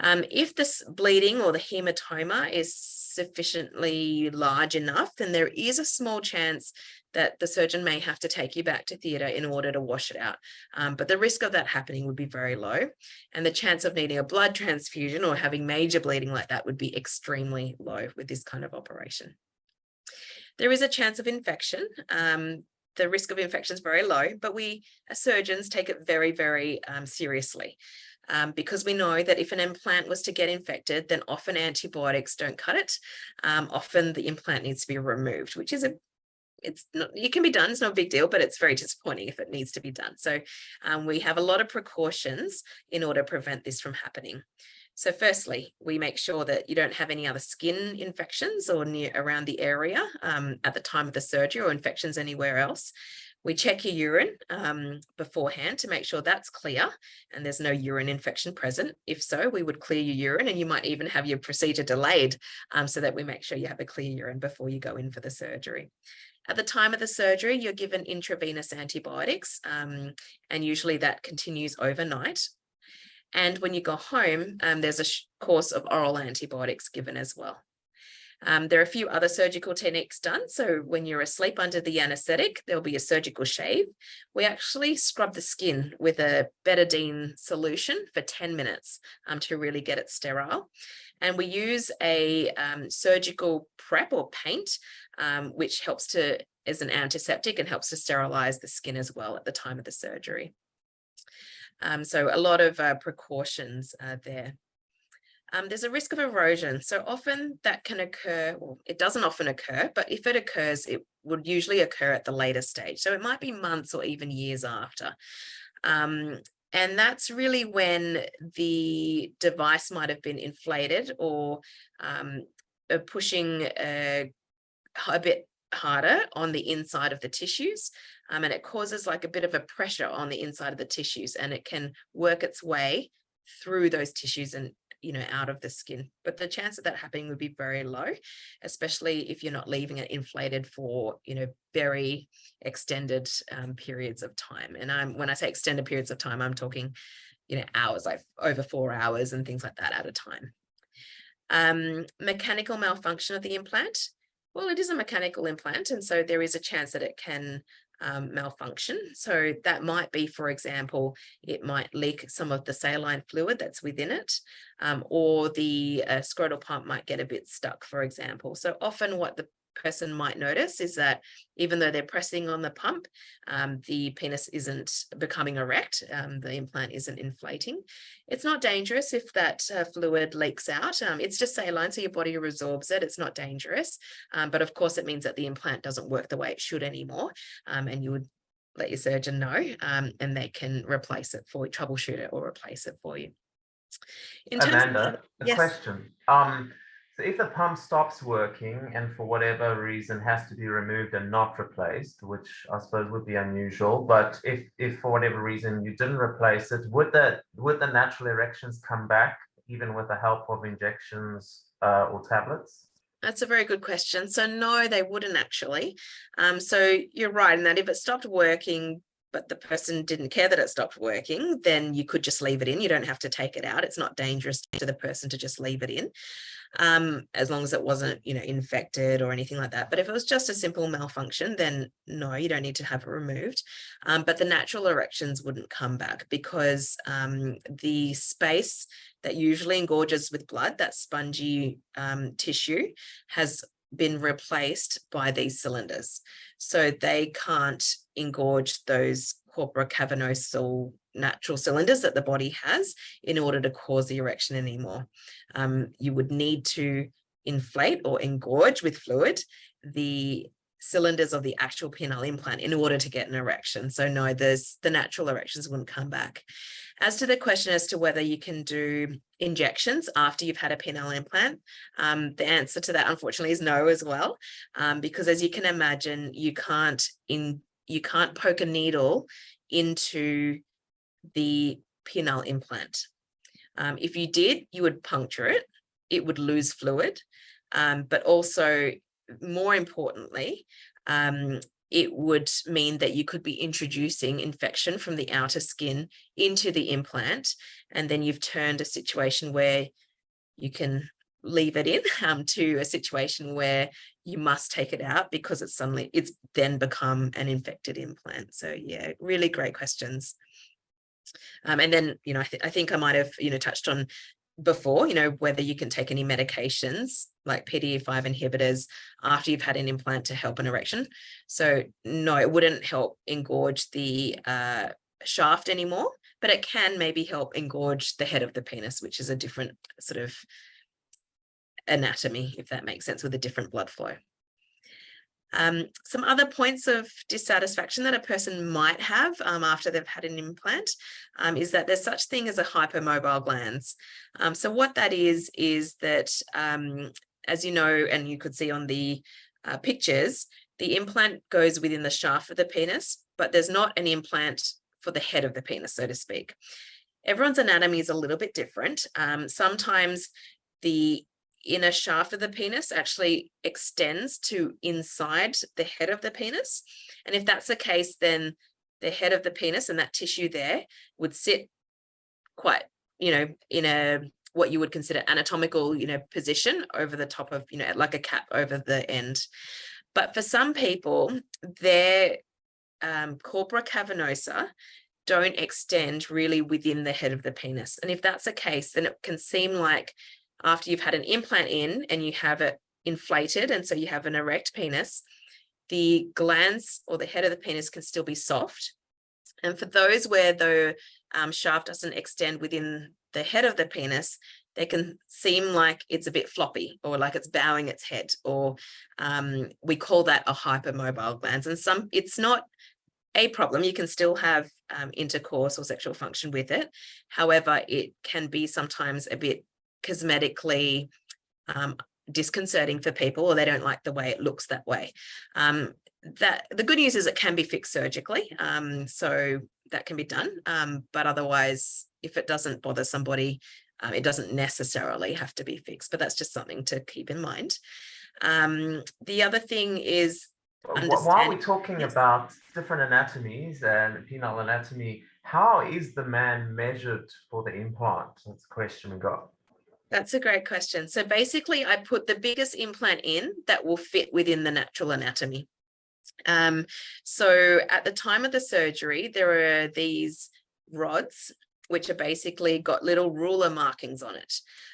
If this bleeding or the hematoma is sufficiently large enough, then there is a small chance that the surgeon may have to take you back to theatre in order to wash it out. But the risk of that happening would be very low. And the chance of needing a blood transfusion or having major bleeding like that would be extremely low with this kind of operation. There is a chance of infection. The risk of infection is very low, but we as surgeons take it very, very seriously. Because we know that if an implant was to get infected, then often antibiotics don't cut it. Often the implant needs to be removed, which is it can be done. It's not a big deal, but it's very disappointing if it needs to be done. So we have a lot of precautions in order to prevent this from happening. So firstly, we make sure that you don't have any other skin infections or around the area at the time of the surgery or infections anywhere else. We check your urine beforehand to make sure that's clear and there's no urine infection present. If so, we would clear your urine, and you might even have your procedure delayed so that we make sure you have a clear urine before you go in for the surgery. At the time of the surgery, you're given intravenous antibiotics, and usually that continues overnight. And when you go home, there's a course of oral antibiotics given as well. There are a few other surgical techniques done. So when you're asleep under the anesthetic, there'll be a surgical shave. We actually scrub the skin with a betadine solution for 10 minutes to really get it sterile. And we use a surgical prep or paint, which helps to, as an antiseptic, and helps to sterilize the skin as well at the time of the surgery. So a lot of precautions there. There's a risk of erosion. So often that can occur, well, it doesn't often occur, but if it occurs, it would usually occur at the later stage. So it might be months or even years after. And that's really when the device might have been inflated or pushing a bit harder on the inside of the tissues. And it causes like a bit of a pressure on the inside of the tissues, and it can work its way through those tissues and out of the skin. But the chance of that happening would be very low, especially if you're not leaving it inflated for, very extended periods of time. And when I say extended periods of time, I'm talking, hours, like over 4 hours and things like that at a time. Mechanical malfunction of the implant. Well, it is a mechanical implant, and so there is a chance that it can malfunction. So that might be, for example, it might leak some of the saline fluid that's within it, or the scrotal pump might get a bit stuck, for example. So often what the person might notice is that even though they're pressing on the pump, the penis isn't becoming erect, the implant isn't inflating. It's not dangerous if that fluid leaks out. It's just saline, so your body resorbs it. It's not dangerous, but of course it means that the implant doesn't work the way it should anymore, and you would let your surgeon know, and they can replace it for you, troubleshoot it or replace it for you. Amanda, a yes. question. So if the pump stops working and for whatever reason has to be removed and not replaced, which I suppose would be unusual, but if for whatever reason you didn't replace it, would the natural erections come back even with the help of injections or tablets? That's a very good question. So no, they wouldn't actually. So you're right in that if it stopped working, but the person didn't care that it stopped working, then you could just leave it in. You don't have to take it out. It's not dangerous to the person to just leave it in, as long as it wasn't, infected or anything like that. But if it was just a simple malfunction, then no, you don't need to have it removed. But the natural erections wouldn't come back because the space that usually engorges with blood, that spongy tissue, has been replaced by these cylinders. So they can't engorge those corpora cavernosal natural cylinders that the body has in order to cause the erection anymore. You would need to inflate or engorge with fluid the cylinders of the actual penile implant in order to get an erection. So no, the natural erections wouldn't come back. As to the question as to whether you can do injections after you've had a penile implant, the answer to that unfortunately is no as well, because as you can imagine, you can't poke a needle into the penile implant. If you did, you would puncture it. It would lose fluid, but also more importantly, it would mean that you could be introducing infection from the outer skin into the implant, and then you've turned a situation where you can leave it in to a situation where you must take it out because it's then become an infected implant. So yeah, really great questions. And then, I think I might have, touched on before, whether you can take any medications like PDE5 inhibitors after you've had an implant to help an erection. So no, it wouldn't help engorge the shaft anymore, but it can maybe help engorge the head of the penis, which is a different sort of anatomy, if that makes sense, with a different blood flow. Some other points of dissatisfaction that a person might have after they've had an implant is that there's such thing as a hypermobile glans. So what that is that, as you know, and you could see on the pictures, the implant goes within the shaft of the penis, but there's not an implant for the head of the penis, so to speak. Everyone's anatomy is a little bit different. Sometimes the inner shaft of the penis actually extends to inside the head of the penis. And if that's the case, then the head of the penis and that tissue there would sit quite, in a what you would consider anatomical, position over the top of, like a cap over the end. But for some people, their corpora cavernosa don't extend really within the head of the penis. And if that's the case, then it can seem like after you've had an implant in and you have it inflated, and so you have an erect penis, the glands or the head of the penis can still be soft. And for those where the shaft doesn't extend within the head of the penis, they can seem like it's a bit floppy or like it's bowing its head, or we call that a hypermobile glands. And it's not a problem. You can still have intercourse or sexual function with it. However, it can be sometimes a bit cosmetically disconcerting for people, or they don't like the way it looks that way. That the good news is it can be fixed surgically, so that can be done. But otherwise, if it doesn't bother somebody, it doesn't necessarily have to be fixed. But that's just something to keep in mind. The other thing is, while we're talking about different anatomies and penile anatomy, how is the man measured for the implant? That's the question we got. That's a great question. So basically, I put the biggest implant in that will fit within the natural anatomy. So at the time of the surgery, there are these rods, which are basically got little ruler markings on it.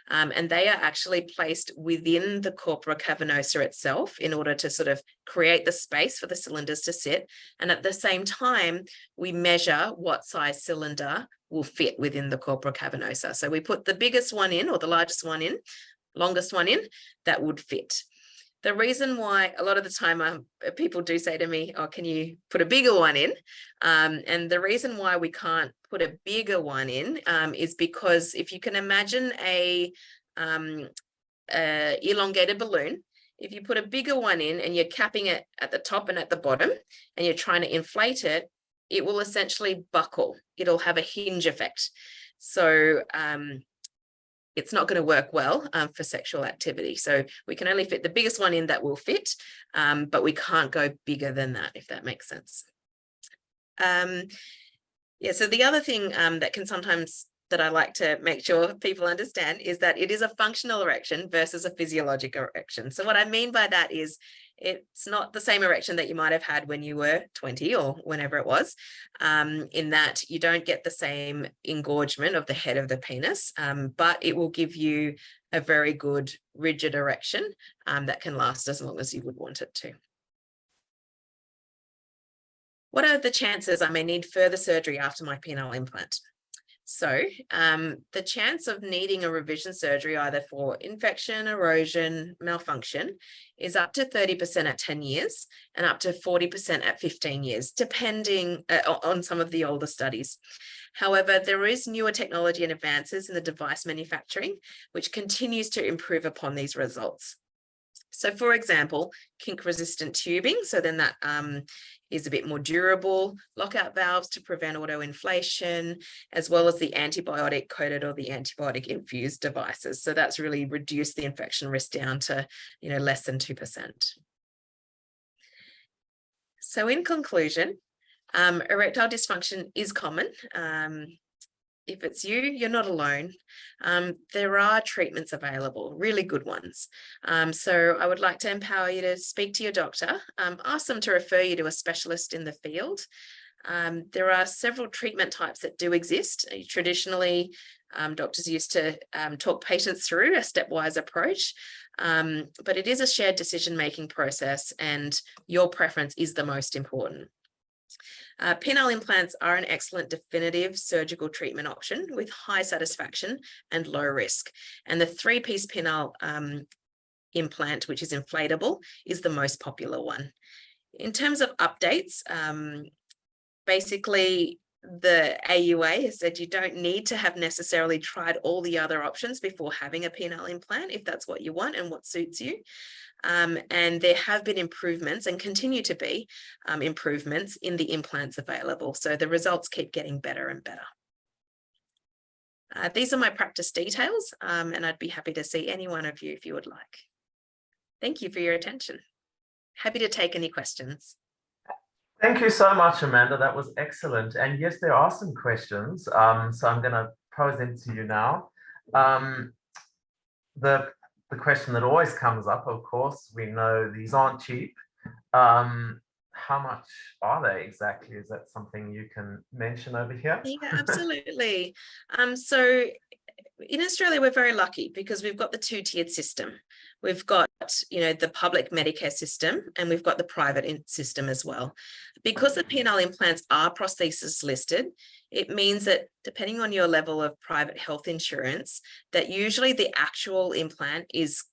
And they are actually placed within the corpora cavernosa itself in order to sort of create the space for the cylinders to sit. And at the same time, we measure what size cylinder will fit within the corpora cavernosa. So we put the biggest one in, or the largest one in, longest one in, that would fit. The reason why a lot of the time people do say to me, oh, can you put a bigger one in? And the reason why we can't put a bigger one in is because if you can imagine a elongated balloon, if you put a bigger one in and you're capping it at the top and at the bottom and you're trying to inflate it, it will essentially buckle. It'll have a hinge effect. So it's not going to work well for sexual activity. So we can only fit the biggest one in that will fit, but we can't go bigger than that, if that makes sense. Yeah, so the other thing that I like to make sure people understand is that it is a functional erection versus a physiologic erection. So what I mean by that is it's not the same erection that you might have had when you were 20 or whenever it was, in that you don't get the same engorgement of the head of the penis, but it will give you a very good rigid erection that can last as long as you would want it to. What are the chances I may need further surgery after my penile implant? So the chance of needing a revision surgery, either for infection, erosion, malfunction, is up to 30% at 10 years and up to 40% at 15 years, depending on some of the older studies. However, there is newer technology and advances in the device manufacturing, which continues to improve upon these results. So for example, kink-resistant tubing, so then that is a bit more durable, lockout valves to prevent autoinflation, as well as the antibiotic-coated or the antibiotic-infused devices. So that's really reduced the infection risk down to, less than 2%. So in conclusion, erectile dysfunction is common. If it's you, you're not alone. There are treatments available, really good ones. So I would like to empower you to speak to your doctor, ask them to refer you to a specialist in the field. There are several treatment types that do exist. Traditionally, doctors used to talk patients through a stepwise approach, but it is a shared decision-making process and your preference is the most important. Penile implants are an excellent definitive surgical treatment option with high satisfaction and low risk. And the 3-piece penile implant, which is inflatable, is the most popular one. In terms of updates, basically the AUA has said you don't need to have necessarily tried all the other options before having a penile implant, if that's what you want and what suits you. And there have been improvements and continue to be improvements in the implants available. So the results keep getting better and better. These are my practice details, and I'd be happy to see any one of you if you would like. Thank you for your attention. Happy to take any questions. Thank you so much, Amanda. That was excellent. And yes, there are some questions. So I'm going to pose them to you now. The the question that always comes up, of course, we know these aren't cheap. How much are they exactly? Is that something you can mention over here? Yeah, absolutely. So in Australia, we're very lucky because we've got the two-tiered system. We've got, the public Medicare system, and we've got the private system as well. Because the penile implants are prosthesis listed, it means that depending on your level of private health insurance, that usually the actual implant is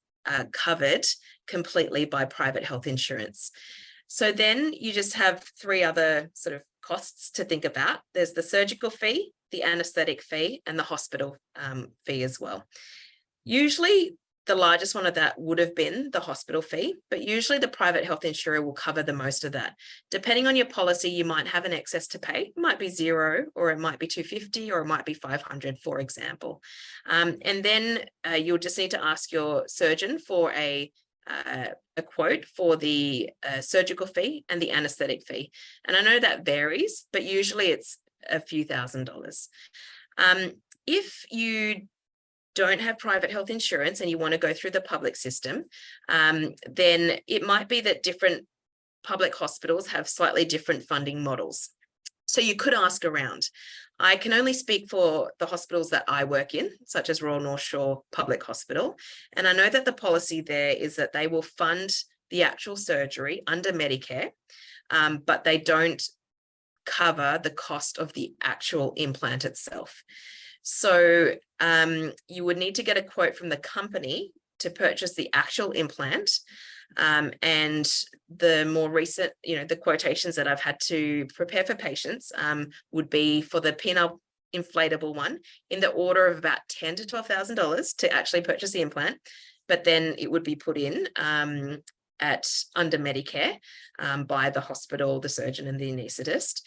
covered completely by private health insurance. So then you just have three other sort of costs to think about. There's the surgical fee, the anesthetic fee, and the hospital fee as well. Usually the largest one of that would have been the hospital fee, but usually the private health insurer will cover the most of that. Depending on your policy, you might have an excess to pay. It might be $0, or it might be $250, or it might be $500, for example. And then you'll just need to ask your surgeon for a quote for the surgical fee and the anesthetic fee. And I know that varies, but usually it's a few $1,000s. If you don't have private health insurance and you want to go through the public system, then it might be that different public hospitals have slightly different funding models. So you could ask around. I can only speak for the hospitals that I work in, such as Royal North Shore Public Hospital. And I know that the policy there is that they will fund the actual surgery under Medicare, but they don't cover the cost of the actual implant itself. So you would need to get a quote from the company to purchase the actual implant. And the more recent, the quotations that I've had to prepare for patients would be for the penile inflatable one in the order of about $10,000 to $12,000 to actually purchase the implant, but then it would be put in under Medicare by the hospital, the surgeon, and the anaesthetist.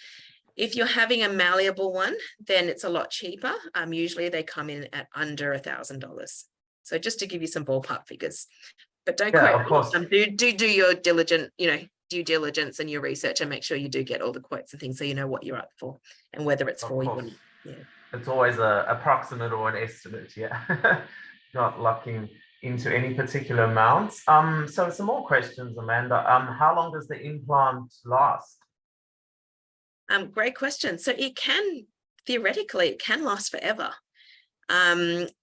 If you're having a malleable one, then it's a lot cheaper. Usually they come in at under $1,000. So just to give you some ballpark figures. But don't quote me. Do your due diligence and your research, and make sure you do get all the quotes and things so you know what you're up for and whether it's for you. Yeah. It's always an approximate or an estimate, yeah. Not locking into any particular amounts. So some more questions, Amanda. How long does the implant last? Great question. So theoretically, it can last forever.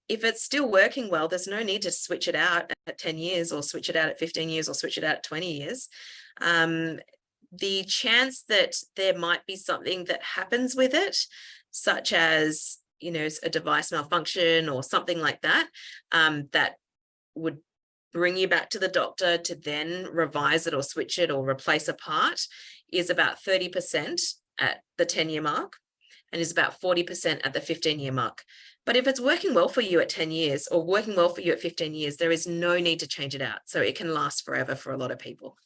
If it's still working well, there's no need to switch it out at 10 years or switch it out at 15 years or switch it out at 20 years. The chance that there might be something that happens with it, such as, a device malfunction or something like that, that would bring you back to the doctor to then revise it or switch it or replace a part, is about 30% at the 10-year mark and is about 40% at the 15-year mark. But if it's working well for you at 10 years or working well for you at 15 years, there is no need to change it out. So it can last forever for a lot of people.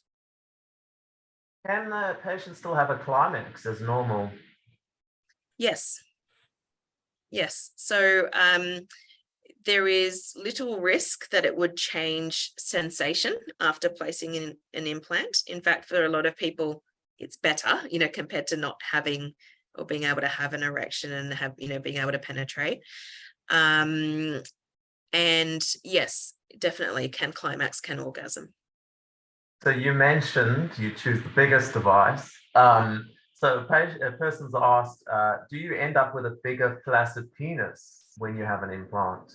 Can the patient still have a climax as normal? Yes. So there is little risk that it would change sensation after placing in an implant. In fact, for a lot of people, it's better, compared to not having or being able to have an erection and have, being able to penetrate. And yes, definitely can climax, can orgasm. So you mentioned you choose the biggest device. So a person's asked, do you end up with a bigger flaccid penis when you have an implant?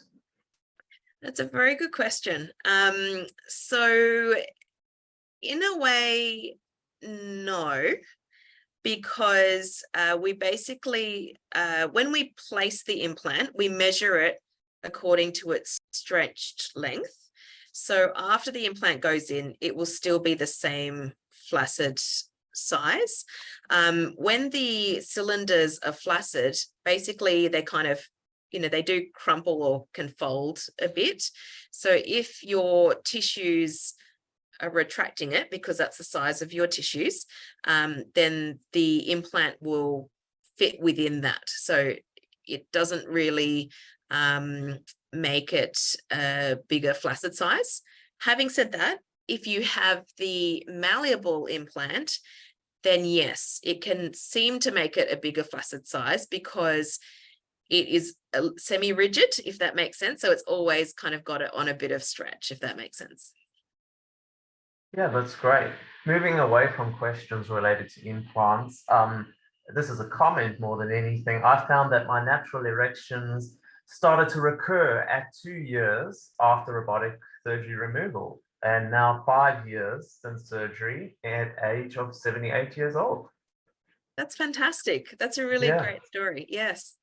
That's a very good question. So in a way, no. Because we basically, when we place the implant, we measure it according to its stretched length. So after the implant goes in, it will still be the same flaccid size. When the cylinders are flaccid, basically they kind of, they do crumple or can fold a bit. So if your tissues are retracting it, because that's the size of your tissues, then the implant will fit within that. So it doesn't really make it a bigger flaccid size. Having said that, if you have the malleable implant, then yes, it can seem to make it a bigger flaccid size because it is semi-rigid, if that makes sense. So it's always kind of got it on a bit of stretch, if that makes sense. Yeah, that's great. Moving away from questions related to implants, this is a comment more than anything. I found that my natural erections started to recur at 2 years after robotic surgery removal, and now 5 years since surgery at age of 78 years old. That's fantastic. That's a really great story. Yes.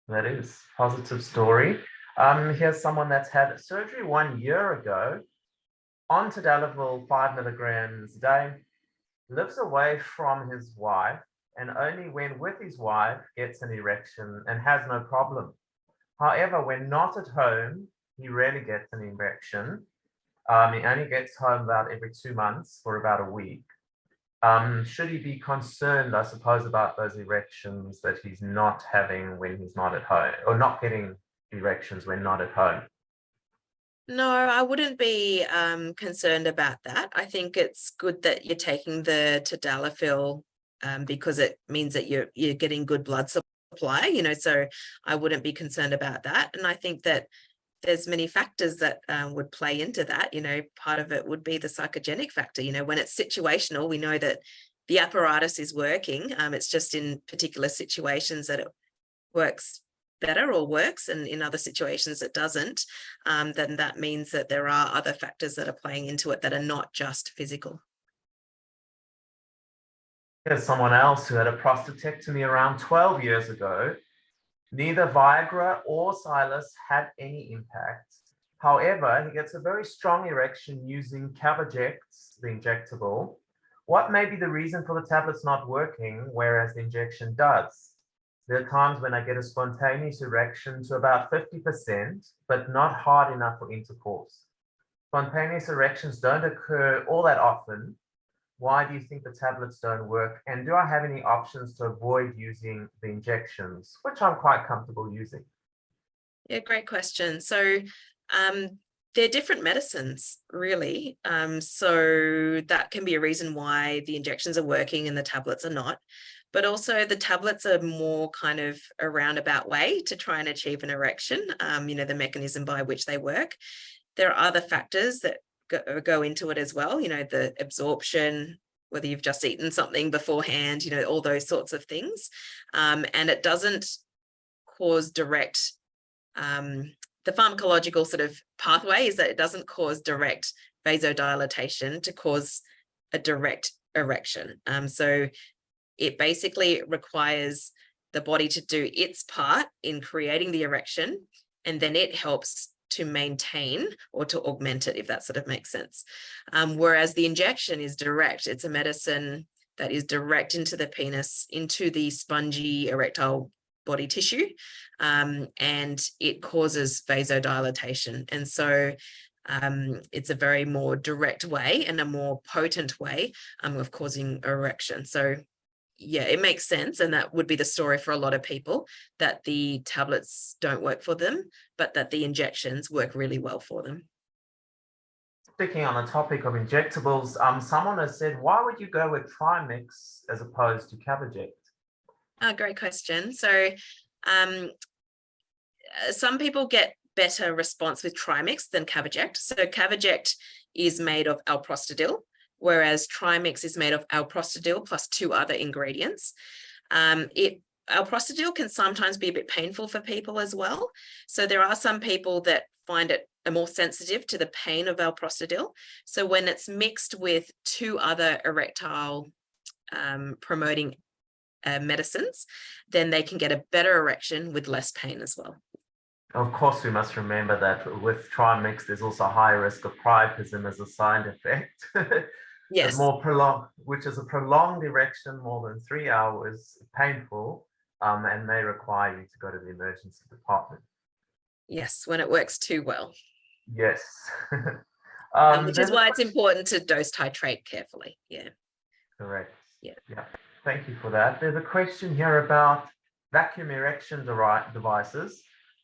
That is positive story. Here's someone that's had surgery 1 year ago, on tadalafil 5 milligrams a day, lives away from his wife, and only when with his wife gets an erection and has no problem. However, when not at home, he rarely gets an erection. He only gets home about every 2 months for about a week. Should he be concerned, I suppose, about those erections that he's not having when he's not at home, or not getting erections when not at home? No, I wouldn't be concerned about that. I think it's good that you're taking the tadalafil because it means that you're getting good blood supply, you know, so I wouldn't be concerned about that. And I think that there's many factors that would play into that. You know, part of it would be the psychogenic factor. You know, when it's situational, we know that the apparatus is working. It's just in particular situations that it works better or works, and in other situations it doesn't. Then that means that there are other factors that are playing into it that are not just physical. There's someone else who had a prostatectomy around 12 years ago. Neither Viagra or Cialis had any impact. However, he gets a very strong erection using Caverject, the injectable. What may be the reason for the tablets not working, whereas the injection does? There are times when I get a spontaneous erection to about 50%, but not hard enough for intercourse. Spontaneous erections don't occur all that often. Why do you think the tablets don't work? And do I have any options to avoid using the injections, which I'm quite comfortable using? Yeah, great question. So they're different medicines, really. So that can be a reason why the injections are working and the tablets are not. But also the tablets are more kind of a roundabout way to try and achieve an erection, you know, the mechanism by which they work. There are other factors that go into it as well, you know, the absorption, whether you've just eaten something beforehand, you know, all those sorts of things. And it doesn't cause direct, the pharmacological sort of pathway is that it doesn't cause direct vasodilatation to cause a direct erection. So it basically requires the body to do its part in creating the erection, and then it helps to maintain or to augment it, if that sort of makes sense. Whereas the injection is direct. It's a medicine that is direct into the penis, into the spongy erectile body tissue, and it causes vasodilatation. And so it's a very more direct way and a more potent way of causing erection. So yeah, it makes sense. And that would be the story for a lot of people, that the tablets don't work for them, but that the injections work really well for them. Sticking on the topic of injectables, someone has said, why would you go with Trimix as opposed to Caverject? Great question. So some people get better response with Trimix than Caverject. So Caverject is made of alprostadil, whereas Trimix is made of alprostadil plus 2 other ingredients. Alprostadil can sometimes be a bit painful for people as well. So there are some people that find it more sensitive to the pain of alprostadil. So when it's mixed with 2 other erectile promoting medicines, then they can get a better erection with less pain as well. Of course, we must remember that with Trimix, there's also a high risk of priapism as a side effect. Yes. Which is a prolonged erection, more than 3 hours, painful, and may require you to go to the emergency department. Yes, when it works too well. Yes. Which is why it's important to dose titrate carefully. Yeah. Correct. Yeah. Thank you for that. There's a question here about vacuum erection devices.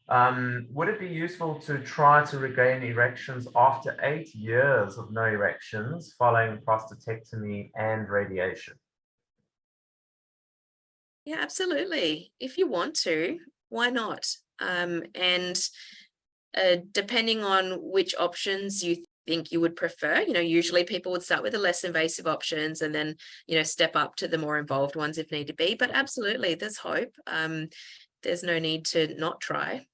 Would it be useful to try to regain erections after 8 years of no erections following prostatectomy and radiation? Yeah, absolutely. If you want to, why not? And depending on which options you think you would prefer, usually people would start with the less invasive options and then, step up to the more involved ones if need to be. But absolutely, there's hope. There's no need to not try.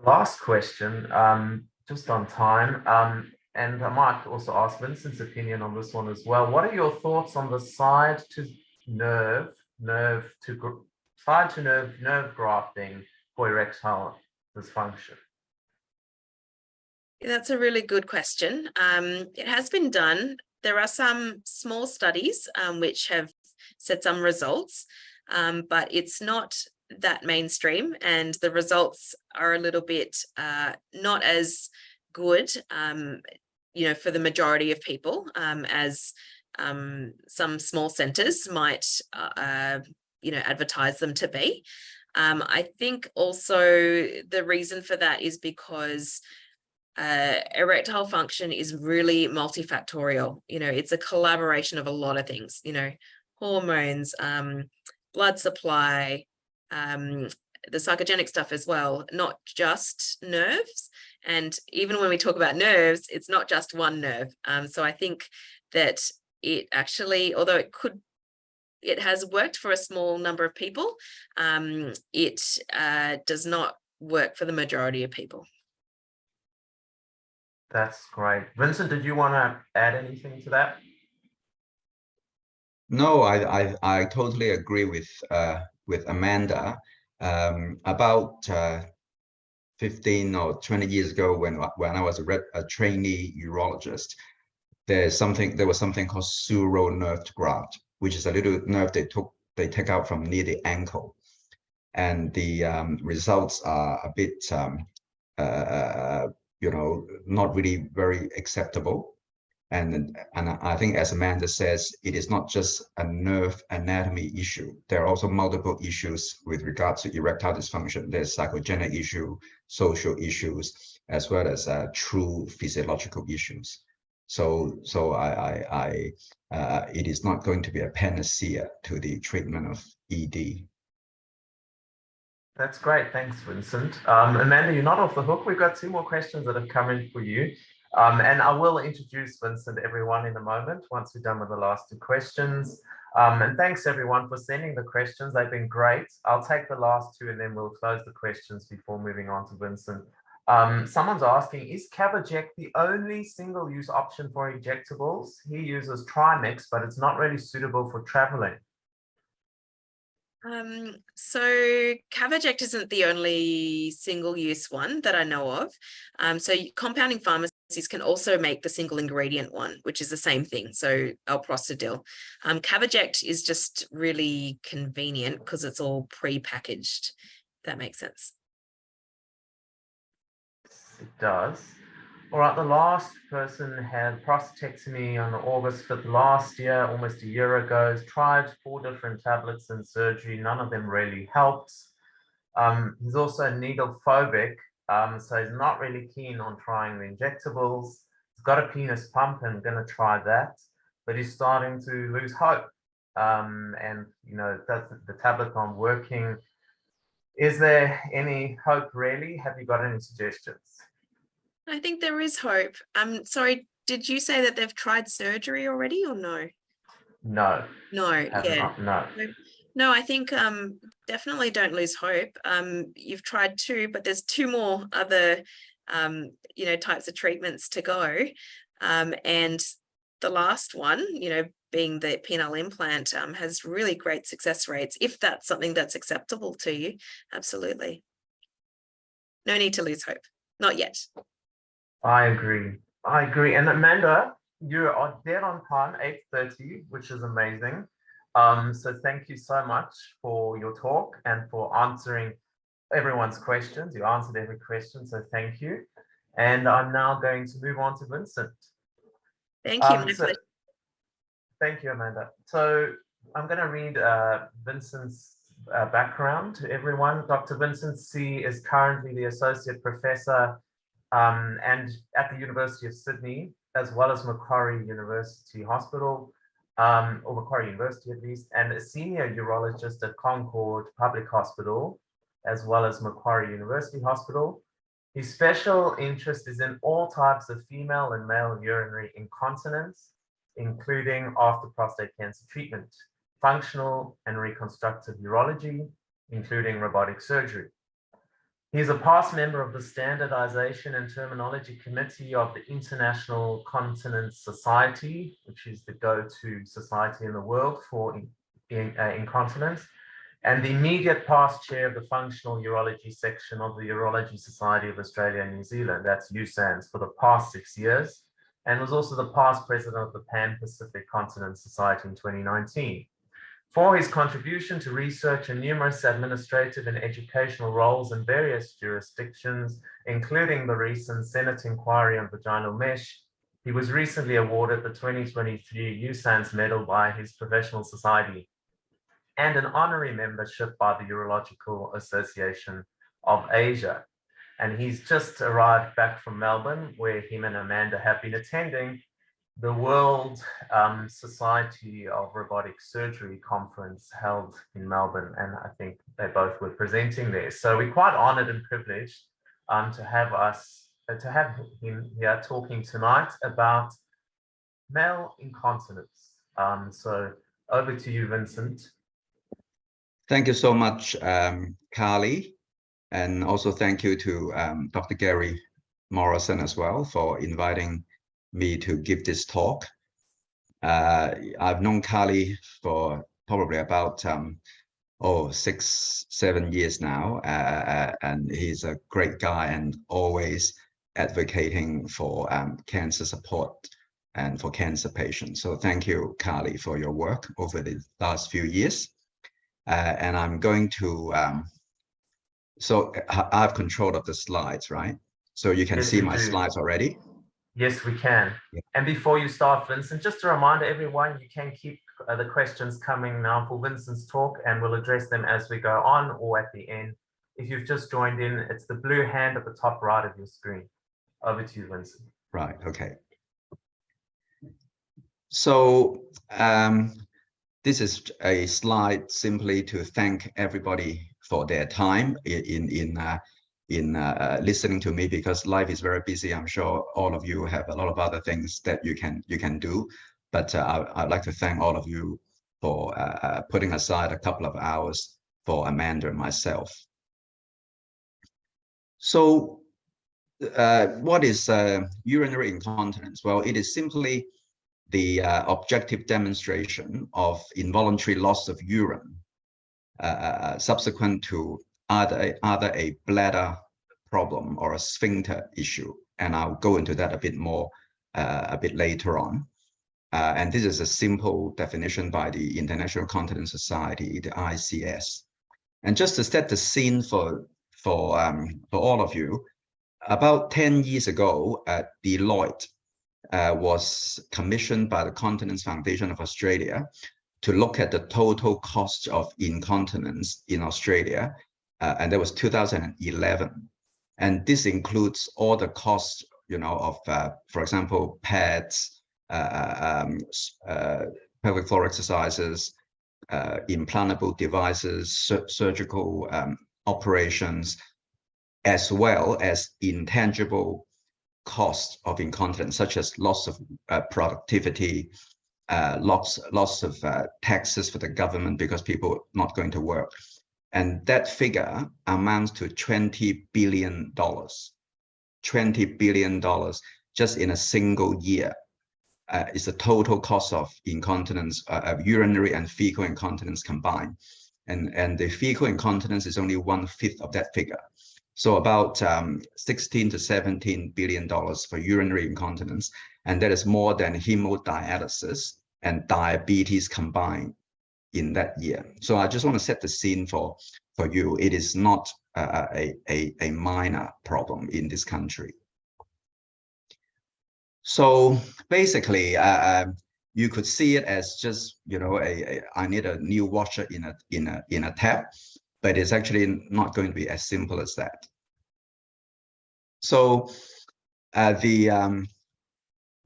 Last question, just on time, and I might also ask Vincent's opinion on this one as well. What are your thoughts on the side to nerve grafting for erectile dysfunction? That's a really good question. It has been done. There are some small studies which have said some results, but it's not that mainstream, and the results are a little bit not as good, for the majority of people as some small centers might, advertise them to be. I think also the reason for that is because erectile function is really multifactorial. It's a collaboration of a lot of things, hormones, blood supply, the psychogenic stuff as well, not just nerves. And even when we talk about nerves, it's not just one nerve. So I think that it actually, although it has worked for a small number of people, it does not work for the majority of people. That's great. Vincent, did you want to add anything to that? No, I totally agree with Amanda. About 15 or 20 years ago, when I was a trainee urologist, there was something called sural nerve graft, which is a little nerve they take out from near the ankle, and the results are a bit not really very acceptable. And I think, as Amanda says, it is not just a nerve anatomy issue. There are also multiple issues with regards to erectile dysfunction. There's psychogenic issue, social issues, as well as true physiological issues. So it is not going to be a panacea to the treatment of ED. That's great. Thanks, Vincent. Amanda, you're not off the hook. We've got 2 more questions that have come in for you. And I will introduce Vincent, everyone, in a moment, once we're done with the last 2 questions. And thanks, everyone, for sending the questions. They've been great. I'll take the last 2 and then we'll close the questions before moving on to Vincent. Someone's asking, is Cavaject the only single-use option for injectables? He uses Trimix, but it's not really suitable for traveling. So Cavaject isn't the only single-use one that I know of. So compounding pharmacies can also make the single ingredient one, which is the same thing. So Alprostadil. Cavaject is just really convenient because it's all pre-packaged. If that makes sense. It does. All right, the last person had prostatectomy on August 5th last year, almost a year ago. He's tried 4 different tablets and surgery. None of them really helped. He's also needle phobic, so he's not really keen on trying the injectables. He's got a penis pump and going to try that, but he's starting to lose hope. And, the tablets aren't working. Is there any hope, really? Have you got any suggestions? I think there is hope. Sorry, did you say that they've tried surgery already or no? No. No, yeah. No. No, I think definitely don't lose hope. You've tried 2, but there's 2 more other types of treatments to go. And the last one, being the penile implant, has really great success rates, if that's something that's acceptable to you. Absolutely. No need to lose hope. Not yet. I agree. And Amanda, you are dead on time, 8:30, which is amazing. So thank you so much for your talk and for answering everyone's questions. You answered every question, so thank you. And I'm now going to move on to Vincent. Thank you. Thank you, Amanda. So I'm going to read Vincent's background to everyone. Dr. Vincent Tse is currently the Associate Professor and at the University of Sydney, as well as Macquarie University Hospital. or Macquarie University at least, and a senior urologist at Concord Public Hospital, as well as Macquarie University Hospital. His special interest is in all types of female and male urinary incontinence, including after prostate cancer treatment, functional and reconstructive urology, including robotic surgery. He is a past member of the Standardization and Terminology Committee of the International Continence Society, which is the go-to society in the world for incontinence, and the immediate past chair of the Functional Urology section of the Urology Society of Australia and New Zealand, that's USANS, for the past 6 years, and was also the past president of the Pan-Pacific Continence Society in 2019. For his contribution to research and numerous administrative and educational roles in various jurisdictions, including the recent Senate inquiry on vaginal mesh, he was recently awarded the 2023 USANS Medal by his professional society and an honorary membership by the Urological Association of Asia. And he's just arrived back from Melbourne, where him and Amanda have been attending the World Society of Robotic Surgery conference held in Melbourne, and I think they both were presenting there. So we're quite honored and privileged to have him here talking tonight about male incontinence. So over to you, Vincent. Thank you so much, Kalli, and also thank you to Dr. Gary Morrison as well for inviting me to give this talk. I've known Kalli for probably about 6-7 years now, and he's a great guy and always advocating for cancer support and for cancer patients. So thank you, Kalli, for your work over the last few years. And I'm going to, so I have control of the slides, right? So you can see my slides already. Yes, we can. Yeah. And before you start, Vincent, just a reminder, everyone, you can keep the questions coming now for Vincent's talk, and we'll address them as we go on or at the end. If you've just joined in, it's the blue hand at the top right of your screen. Over to you, Vincent. Right, okay. So this is a slide simply to thank everybody for their time in listening to me, because life is very busy. I'm sure all of you have a lot of other things that you can do, but I'd like to thank all of you for putting aside a couple of hours for Amanda and myself. So what is urinary incontinence? Well, it is simply the objective demonstration of involuntary loss of urine subsequent to either a bladder problem or a sphincter issue, and I'll go into that a bit more a bit later on. And this is a simple definition by the International Continence Society, the ICS. And just to set the scene for all of you, about 10 years ago, Deloitte was commissioned by the Continence Foundation of Australia to look at the total cost of incontinence in Australia, and that was 2011. And this includes all the costs, you know, of, for example, pads, pelvic floor exercises, implantable devices, surgical operations, as well as intangible costs of incontinence, such as loss of productivity, loss of taxes for the government because people are not going to work. And that figure amounts to $20 billion. $20 billion just in a single year is the total cost of incontinence, urinary and fecal incontinence combined. And the fecal incontinence is only 1/5 of that figure. So about $16 to $17 billion for urinary incontinence, and that is more than hemodialysis and diabetes combined in that year. So I just want to set the scene for you. It is not a minor problem in this country. So basically, you could see it as just, you know, I need a new washer in a tap, but it's actually not going to be as simple as that. So the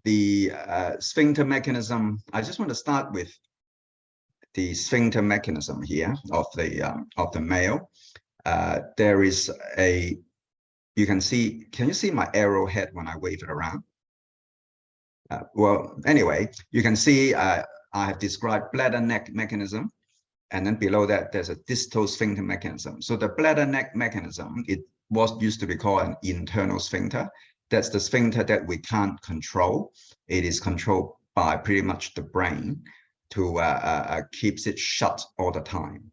the sphincter mechanism, I just want to start with the sphincter mechanism here of the male. There is a, you can see, can you see my arrowhead when I wave it around? Well, anyway, you can see I have described bladder neck mechanism, and then below that there's a distal sphincter mechanism. So the bladder neck mechanism, it was used to be called an internal sphincter. That's the sphincter that we can't control. It is controlled by pretty much the brain to keeps it shut all the time.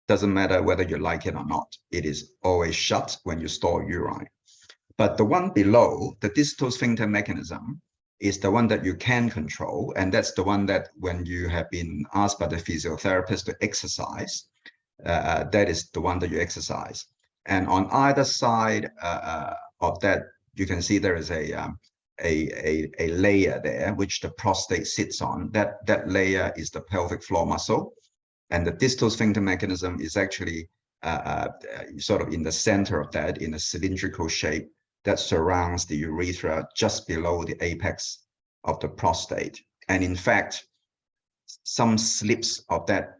Doesn't matter whether you like it or not. It is always shut when you store urine. But the one below, the distal sphincter mechanism, is the one that you can control. And that's the one that when you have been asked by the physiotherapist to exercise, that is the one that you exercise. And on either side of that, you can see there is a layer there, which the prostate sits on. That layer is the pelvic floor muscle. And the distal sphincter mechanism is actually sort of in the center of that, in a cylindrical shape that surrounds the urethra just below the apex of the prostate. And in fact, some slips of that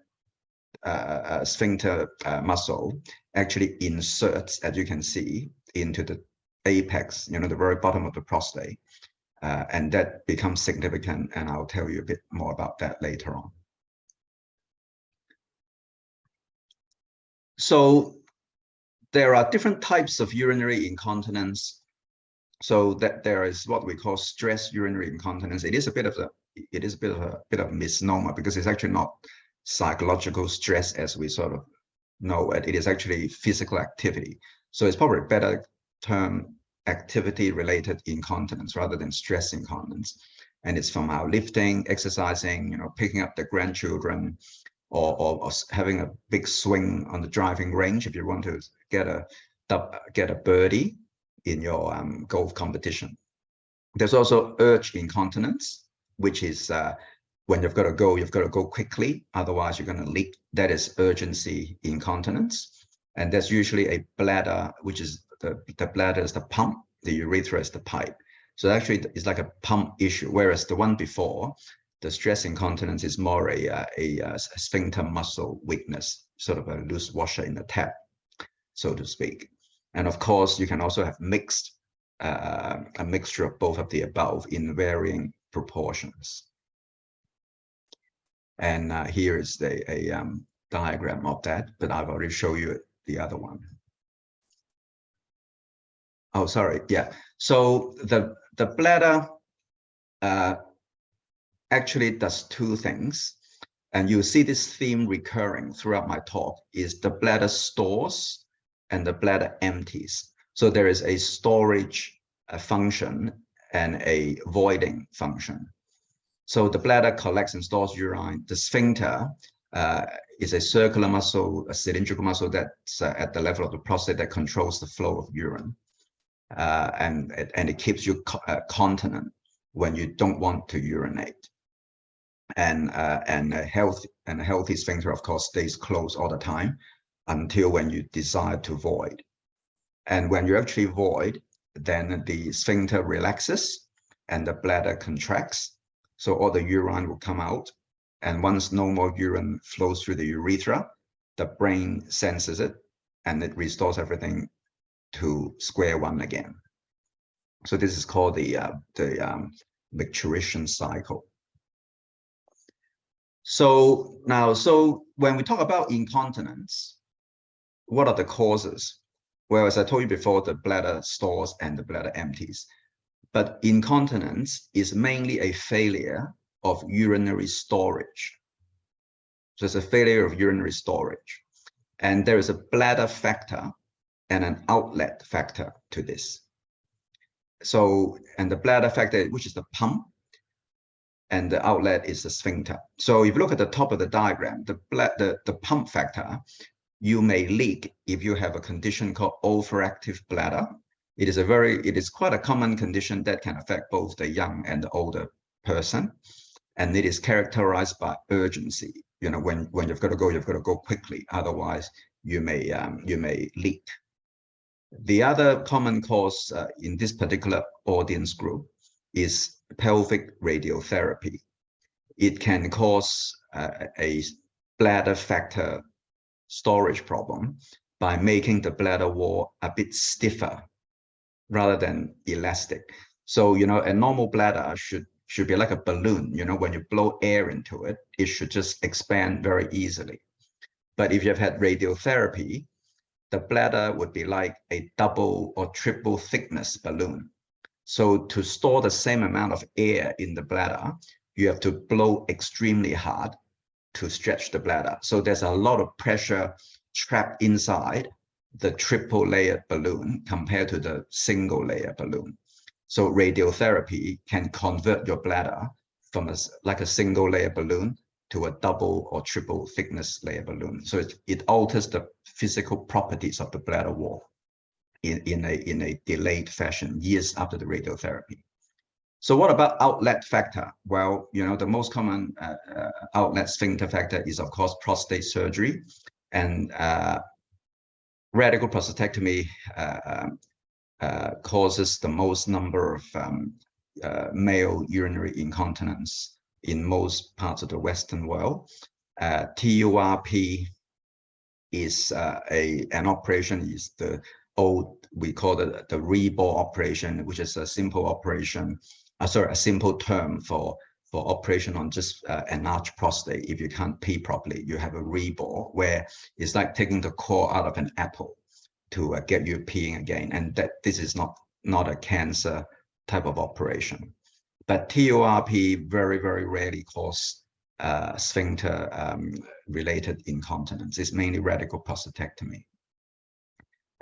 sphincter muscle actually inserts, as you can see, into the apex, the very bottom of the prostate. And that becomes significant, and I'll tell you a bit more about that later on. So there are different types of urinary incontinence. So that there is what we call stress urinary incontinence. It is a bit of a misnomer, because it's actually not psychological stress as we sort of know it. It is actually physical activity. So it's probably a better term, activity related incontinence rather than stress incontinence. And it's from our lifting, exercising, picking up the grandchildren, or having a big swing on the driving range if you want to get a birdie in your golf competition. There's also urge incontinence, which is when you've got to go quickly, otherwise you're going to leak. That is urgency incontinence. And that's usually a bladder, which is the bladder is the pump, the urethra is the pipe. So actually it's like a pump issue, whereas the one before, the stress incontinence, is more a sphincter muscle weakness, sort of a loose washer in the tap, so to speak. And of course, you can also have a mixture of both of the above in varying proportions. And here is a diagram of that, but I've already shown you the other one. Oh, sorry, yeah. So the bladder actually does two things, and you see this theme recurring throughout my talk, is the bladder stores and the bladder empties. So there is a storage function and a voiding function. So the bladder collects and stores urine. The sphincter is a circular muscle, a cylindrical muscle that's at the level of the prostate that controls the flow of urine. And it keeps you continent when you don't want to urinate. And a healthy sphincter, of course, stays closed all the time until when you decide to void. And when you actually void, then the sphincter relaxes and the bladder contracts. So all the urine will come out. And once no more urine flows through the urethra, the brain senses it and it restores everything to square one again. So this is called the micturition cycle. So when we talk about incontinence, what are the causes? Well, as I told you before, the bladder stores and the bladder empties. But incontinence is mainly a failure of urinary storage. So it's a failure of urinary storage. And there is a bladder factor and an outlet factor to this. So, and the bladder factor, which is the pump, and the outlet is the sphincter. So if you look at the top of the diagram, the pump factor, you may leak if you have a condition called overactive bladder. It is quite a common condition that can affect both the young and the older person. And it is characterized by urgency. When you've got to go quickly, otherwise you may leak. The other common cause in this particular audience group is pelvic radiotherapy. It can cause a bladder factor storage problem by making the bladder wall a bit stiffer rather than elastic. So, a normal bladder should be like a balloon. When you blow air into it, it should just expand very easily. But if you've had radiotherapy, the bladder would be like a double or triple thickness balloon. So to store the same amount of air in the bladder, you have to blow extremely hard to stretch the bladder. So there's a lot of pressure trapped inside the triple layered balloon compared to the single layer balloon. So radiotherapy can convert your bladder from like a single layer balloon to a double or triple thickness layer balloon. So it alters the physical properties of the bladder wall in a delayed fashion, years after the radiotherapy. So what about outlet factor? Well, the most common outlet sphincter factor is, of course, prostate surgery, and radical prostatectomy causes the most number of male urinary incontinence in most parts of the Western world. TURP is an operation, is the old, we call it the rebore operation, which is a simple operation, a simple term for operation on just enlarged prostate. If you can't pee properly, you have a rebore, where it's like taking the core out of an apple to get you peeing again. And this is not a cancer type of operation. But TURP very, very rarely cause sphincter related incontinence. It's mainly radical prostatectomy.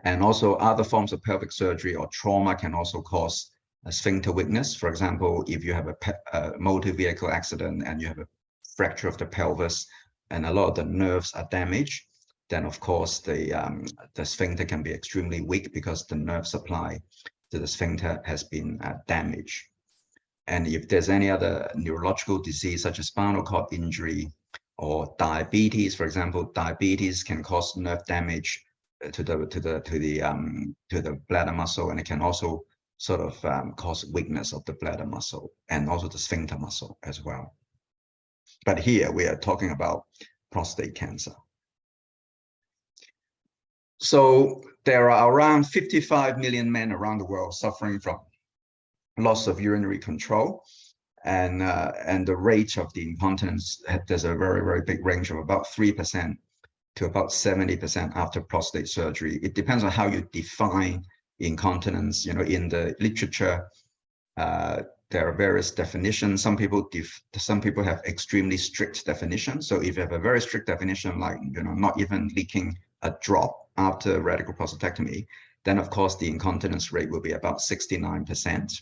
And also other forms of pelvic surgery or trauma can also cause a sphincter weakness. For example, if you have a motor vehicle accident and you have a fracture of the pelvis and a lot of the nerves are damaged, then of course the sphincter can be extremely weak because the nerve supply to the sphincter has been damaged. And if there's any other neurological disease such as spinal cord injury or diabetes, for example, diabetes can cause nerve damage to the bladder muscle, and it can also sort of cause weakness of the bladder muscle and also the sphincter muscle as well. But here we are talking about prostate cancer. So there are around 55 million men around the world suffering from loss of urinary control, and the rate of the incontinence, there's a very, very big range of about 3% to about 70% after prostate surgery. It depends on how you define incontinence. In the literature, there are various definitions. Some people have extremely strict definitions. So if you have a very strict definition, like not even leaking a drop after radical prostatectomy, then of course the incontinence rate will be about 69%.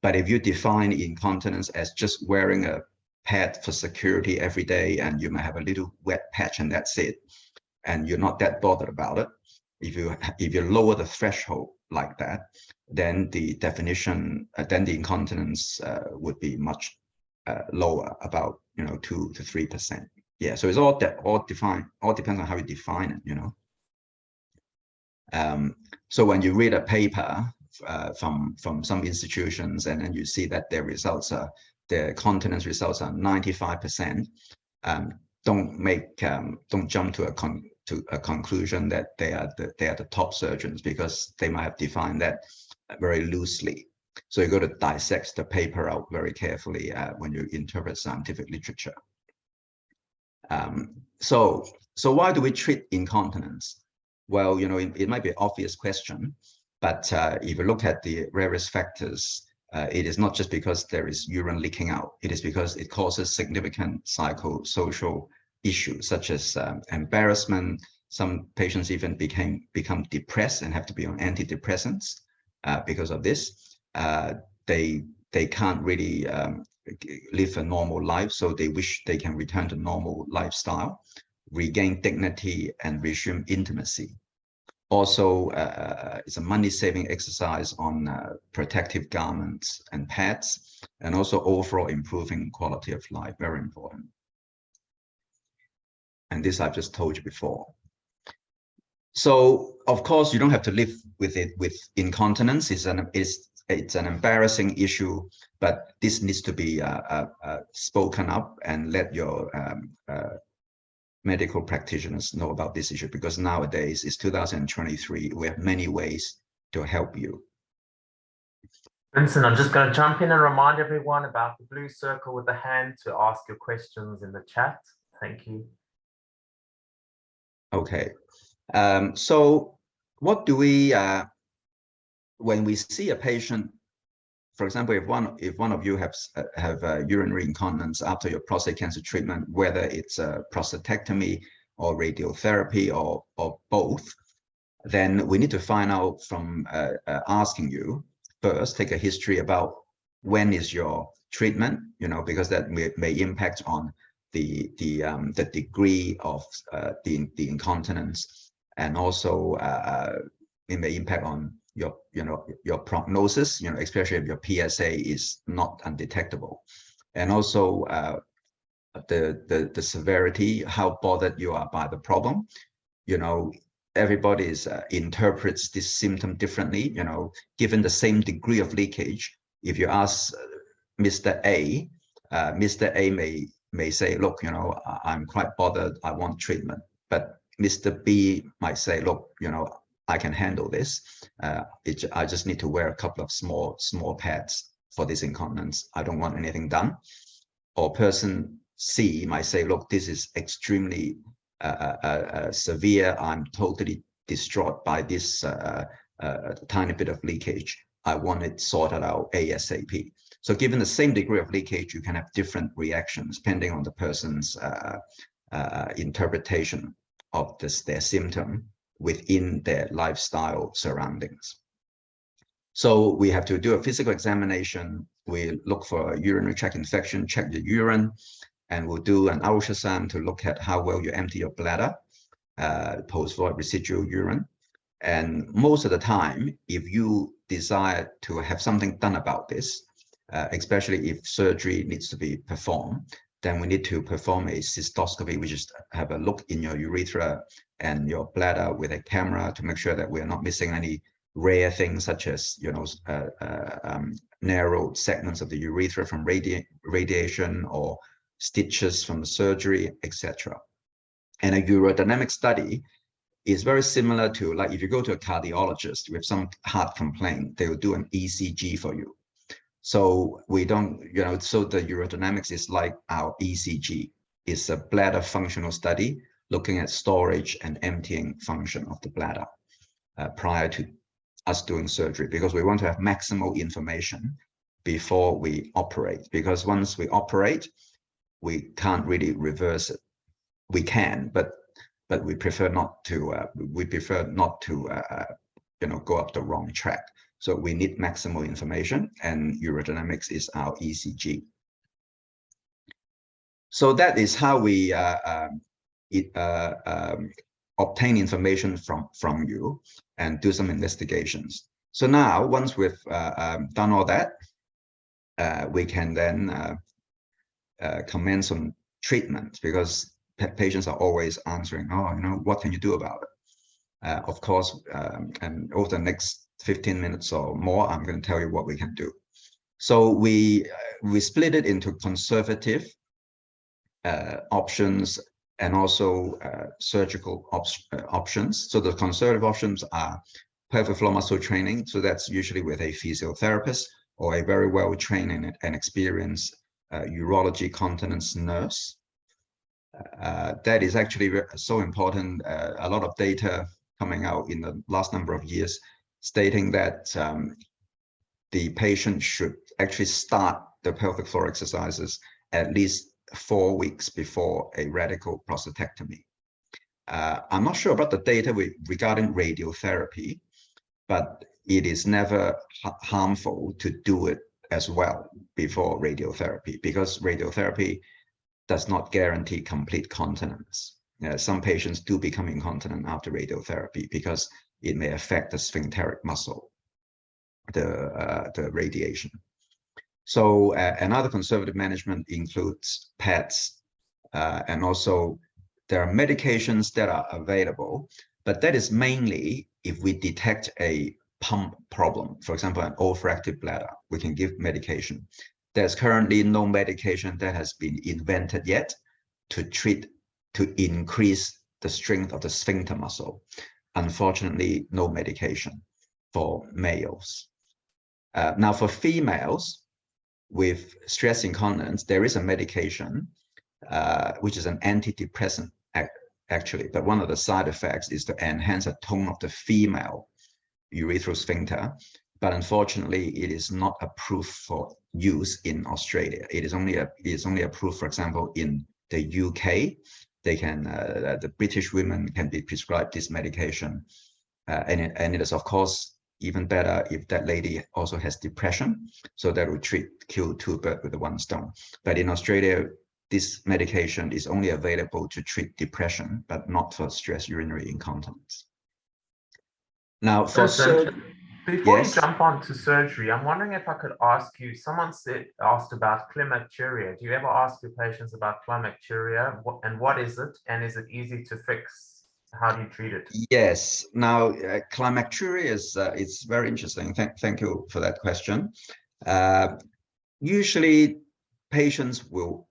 But if you define incontinence as just wearing a pad for security every day, and you may have a little wet patch and that's it, and you're not that bothered about it, if you lower the threshold like that, then the definition, then the incontinence would be much lower, about 2 to 3%. Yeah, so it's all depends on how you define it. So when you read a paper from some institutions, and then you see that their continence results are 95%, don't jump to a conclusion that they are the top surgeons, because they might have defined that very loosely. So you got to dissect the paper out very carefully when you interpret scientific literature. So why do we treat incontinence? Well, it might be an obvious question, but if you look at the various factors, it is not just because there is urine leaking out. It is because it causes significant psychosocial issues such as embarrassment. Some patients even become depressed and have to be on antidepressants because of this. They can't really live a normal life, so they wish they can return to normal lifestyle, regain dignity, and resume intimacy. Also, it's a money-saving exercise on protective garments and pads, and also overall improving quality of life, very important. And this I've just told you before. So, of course, you don't have to live with incontinence. It's an embarrassing issue but this needs to be spoken up and let your medical practitioners know about this issue, because nowadays it's 2023. We have many ways to help you. Vincent, I'm just going to jump in and remind everyone about the blue circle with the hand to ask your questions in the chat. Thank you. Okay. So what do we, when we see a patient, for example, if one of you have urinary incontinence after your prostate cancer treatment, whether it's a prostatectomy or radiotherapy or both, then we need to find out from asking you first, take a history about when is your treatment, because that may impact on the degree of the incontinence, and also it may impact on your prognosis, especially if your PSA is not undetectable, and also the severity, how bothered you are by the problem. Everybody interprets this symptom differently. Given the same degree of leakage, if you ask Mr. A, Mr. A may say, look, I'm quite bothered, I want treatment. But Mr. B might say, look, I can handle this. I just need to wear a couple of small pads for this incontinence. I don't want anything done. Or person C might say, look, this is extremely severe. I'm totally distraught by this tiny bit of leakage. I want it sorted out ASAP. So given the same degree of leakage, you can have different reactions depending on the person's interpretation of their symptom within their lifestyle surroundings. So we have to do a physical examination. We look for a urinary tract infection, check the urine, and we'll do an ultrasound to look at how well you empty your bladder, post-void residual urine. And most of the time, if you desire to have something done about this, especially if surgery needs to be performed, then we need to perform a cystoscopy, which is have a look in your urethra and your bladder with a camera to make sure that we're not missing any rare things, such as narrow segments of the urethra from radiation, or stitches from the surgery, etc. And a urodynamic study is very similar to, like, if you go to a cardiologist with some heart complaint, they will do an ECG for you. So we don't, so the urodynamics is like our ECG. It's a bladder functional study looking at storage and emptying function of the bladder prior to us doing surgery, because we want to have maximal information before we operate, because once we operate, we can't really reverse it. We can, but we prefer not to. Go up the wrong track. So we need maximal information, and urodynamics is our ECG. So that is how we obtain information from you and do some investigations. So now, once we've done all that, we can then commence on treatment, because patients are always answering, what can you do about it? Of course, and over the next 15 minutes or more, I'm going to tell you what we can do. So we split it into conservative options and also surgical options. So the conservative options are pelvic floor muscle training. So that's usually with a physiotherapist or a very well-trained and experienced urology continence nurse. That is actually so important. A lot of data coming out in the last number of years stating that the patient should actually start the pelvic floor exercises at least 4 weeks before a radical prostatectomy. I'm not sure about the data regarding radiotherapy, but it is never harmful to do it as well before radiotherapy, because radiotherapy does not guarantee complete continence. Some patients do become incontinent after radiotherapy because it may affect the sphincteric muscle, the radiation. So another conservative management includes pads, and also there are medications that are available, but that is mainly if we detect a pump problem, for example, an overactive bladder, we can give medication. There's currently no medication that has been invented yet to increase the strength of the sphincter muscle. Unfortunately, no medication for males. Now, for females with stress incontinence, there is a medication, which is an antidepressant actually, but one of the side effects is to enhance the tone of the female urethral sphincter. But unfortunately, it is not approved for use in Australia. It is only approved, for example, in the UK. They can, the British women can be prescribed this medication, and it is of course even better if that lady also has depression. So that will kill two birds with one stone. But in Australia, this medication is only available to treat depression, but not for stress urinary incontinence. Now, for before yes? you jump on to surgery, I'm wondering if I could ask you, someone asked about climacturia. Do you ever ask your patients about climacturia, and what is it, and is it easy to fix? How do you treat it? Yes. Now, climacturia is it's very interesting. Thank you for that question. Usually, patients will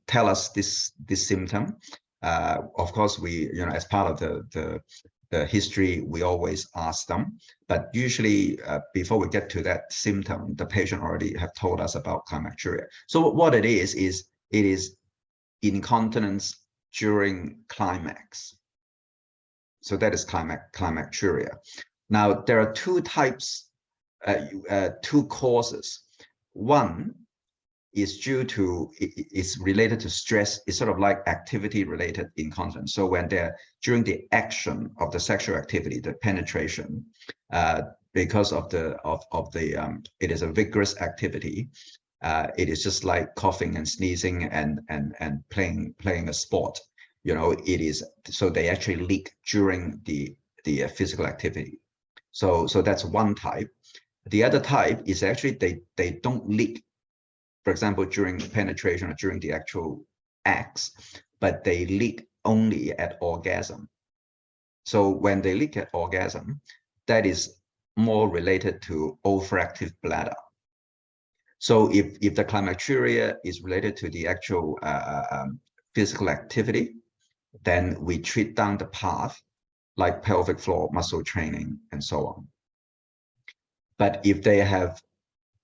tell us this symptom. Of course, we, as part of the history, we always ask them. But usually, before we get to that symptom, the patient already have told us about climacturia. So what it is incontinence during climax. So that is climacturia. Now, there are two types, two causes. One is it's related to stress. It's sort of like activity-related incontinence. So when they're during the action of the sexual activity, the penetration, because of it is a vigorous activity. It is just like coughing and sneezing and playing a sport. It is, so they actually leak during the physical activity. So that's one type. The other type is actually they don't leak, for example, during penetration or during the actual acts, but they leak only at orgasm. So when they leak at orgasm, that is more related to overactive bladder. So if the climacturia is related to the actual physical activity, then we treat down the path, like pelvic floor muscle training and so on. But if they have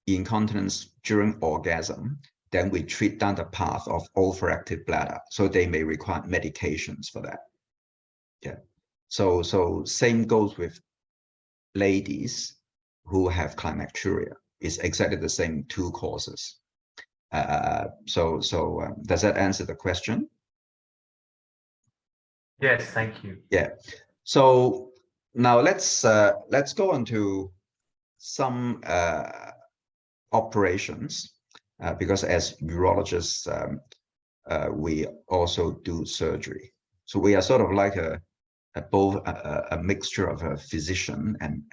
incontinence during orgasm, then we treat down the path of overactive bladder. So they may require medications for that. Yeah. So same goes with ladies who have climacturia. It's exactly the same two causes. Does that answer the question? Yes, thank you. Yeah. So now let's go on to some operations, because as urologists, we also do surgery. So we are sort of like both a mixture of a physician and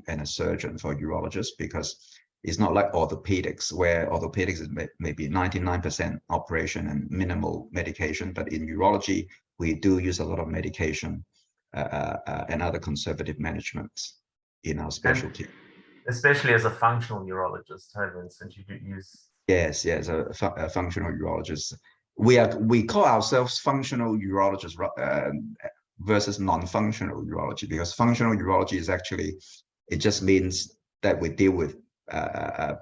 a surgeon for urologists, because it's not like orthopedics, where orthopedics is maybe 99% operation and minimal medication. But in urology, we do use a lot of medication and other conservative management in our specialty. And especially as a functional urologist, Vincent, you do use. Yes, a functional urologist. We call ourselves functional urologists versus non-functional urology, because functional urology is actually, it just means that we deal with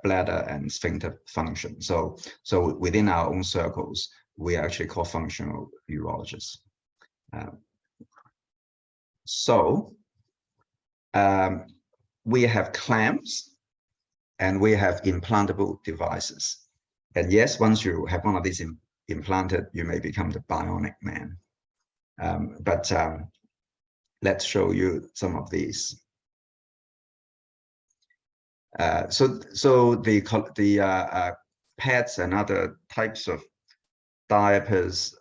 bladder and sphincter function. So within our own circles, we are actually called functional urologists. We have clamps and we have implantable devices. And yes, once you have one of these implanted, you may become the bionic man. Let's show you some of these. So the pads and other types of diapers,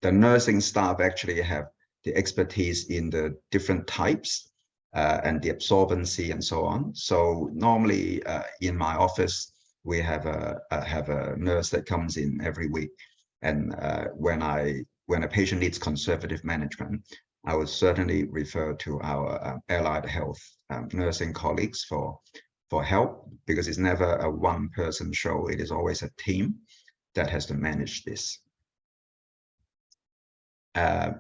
the nursing staff actually have the expertise in the different types and the absorbency and so on. So normally in my office, we have a nurse that comes in every week, and when a patient needs conservative management, I would certainly refer to our allied health nursing colleagues for help, because it's never a one-person show. It is always a team that has to manage this.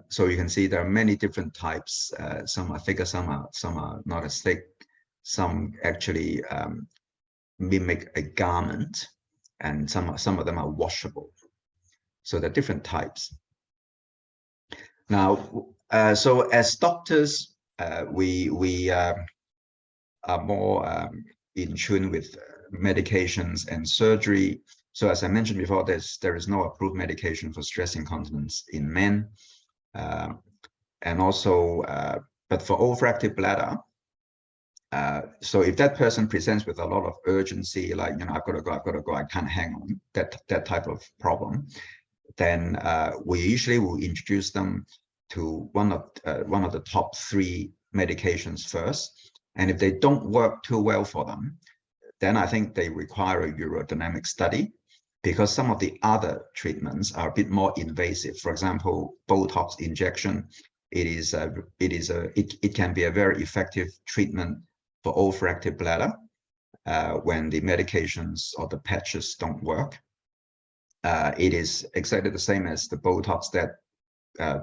So you can see there are many different types. Some are thicker, some are not as thick. Some actually mimic a garment, and some of them are washable. So there are different types. Now, so as doctors, we are more in tune with medications and surgery. So as I mentioned before, there is no approved medication for stress incontinence in men. And also, but for overactive bladder, so if that person presents with a lot of urgency, like, you know, I've got to go, I can't hang on, that type of problem, then we usually will introduce them to one of the top 3 medications first. And if they don't work too well for them, then I think they require a urodynamic study, because some of the other treatments are a bit more invasive. For example, Botox injection, it can be a very effective treatment for overactive bladder when the medications or the patches don't work. It is exactly the same as the Botox that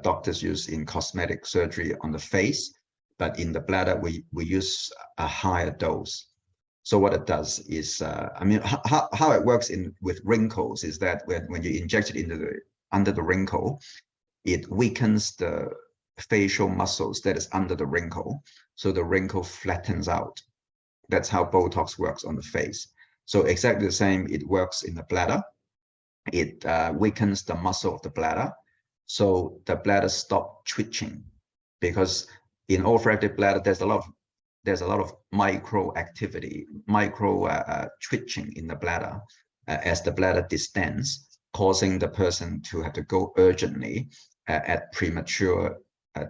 doctors use in cosmetic surgery on the face, but in the bladder, we use a higher dose. So what it does is, I mean, how it works with wrinkles is that when you inject it under the wrinkle, it weakens the facial muscles that is under the wrinkle, so the wrinkle flattens out. That's how Botox works on the face. So exactly the same, it works in the bladder. It weakens the muscle of the bladder, so the bladder stops twitching, because in overactive bladder there's a lot of micro activity, twitching in the bladder as the bladder distends, causing the person to have to go urgently at premature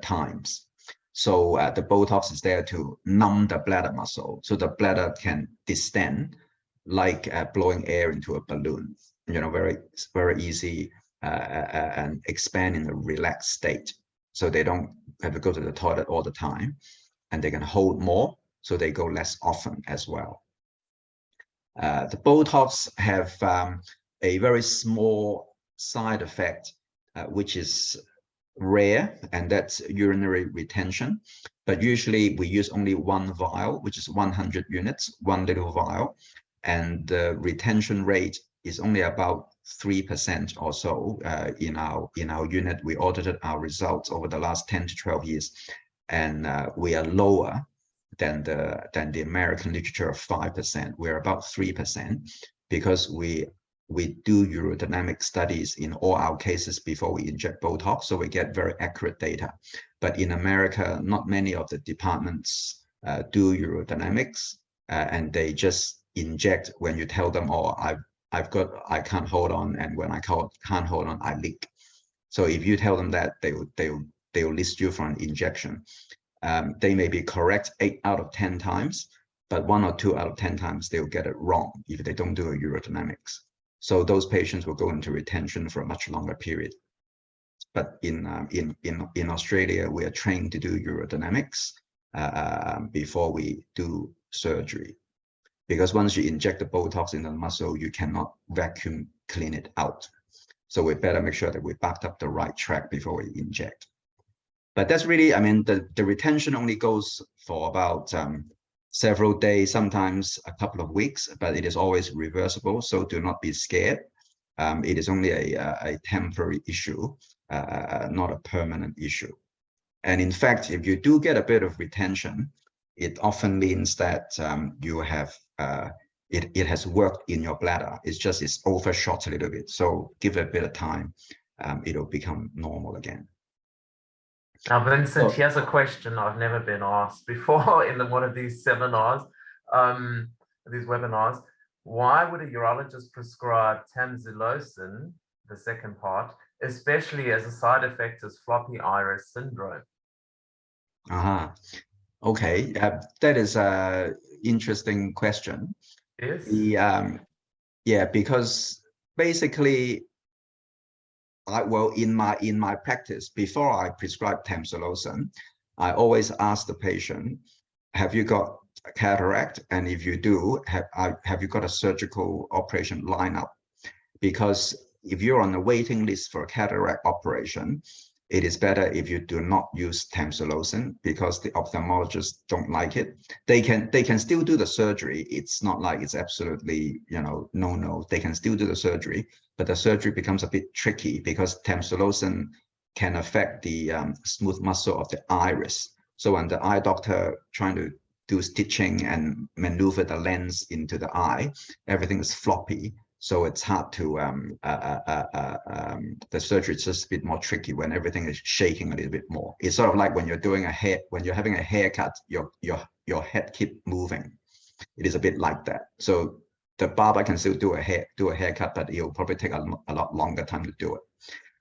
times. So the Botox is there to numb the bladder muscle, so the bladder can distend like blowing air into a balloon. You know, very easy and expand in a relaxed state, so they don't have to go to the toilet all the time, and they can hold more, so they go less often as well. The Botox have a very small side effect, which is rare, and that's urinary retention. But usually we use only 1 vial, which is 100 units, 1 little vial, and the retention rate is only about 3% or so in our unit. We audited our results over the last 10 to 12 years, and we are lower than the American literature of 5%. We're about 3%, because we do urodynamic studies in all our cases before we inject Botox, so we get very accurate data. But in America, not many of the departments do urodynamics, and they just inject when you tell them, oh, I can't hold on, and when I can't hold on, I leak. So if you tell them that, they will list you for an injection. They may be correct 8 out of 10 times, but 1 or 2 out of 10 times they'll get it wrong if they don't do a urodynamics. So those patients will go into retention for a much longer period. But in Australia, we are trained to do urodynamics before we do surgery, because once you inject the Botox in the muscle, you cannot vacuum clean it out. So we better make sure that we backed up the right track before we inject. But that's really, I mean, the retention only goes for about several days, sometimes a couple of weeks, but it is always reversible, so do not be scared. It is only a temporary issue, not a permanent issue. And in fact, if you do get a bit of retention, it often means that you have it has worked in your bladder. It's overshot a little bit. So give it a bit of time, it'll become normal again. Now, Vincent, here's a question I've never been asked before in one of these seminars, these webinars. Why would a urologist prescribe tamsulosin, the second part, especially as a side effect as floppy iris syndrome? Okay, that is an interesting question. Yes. Yeah, because basically well, in my practice, before I prescribe tamsulosin, I always ask the patient, have you got a cataract? And if you do, have you got a surgical operation lineup? Because if you're on the waiting list for a cataract operation, it is better if you do not use tamsulosin, because the ophthalmologists don't like it. They can still do the surgery. It's not like it's absolutely, you know, no. They can still do the surgery, but the surgery becomes a bit tricky because tamsulosin can affect the smooth muscle of the iris. So when the eye doctor trying to do stitching and maneuver the lens into the eye, everything is floppy. So it's hard to, the surgery is just a bit more tricky when everything is shaking a little bit more. It's sort of like when you're doing when you're having a haircut, your head keep moving. It is a bit like that. So the barber can still do a haircut, but it'll probably take a lot longer time to do it.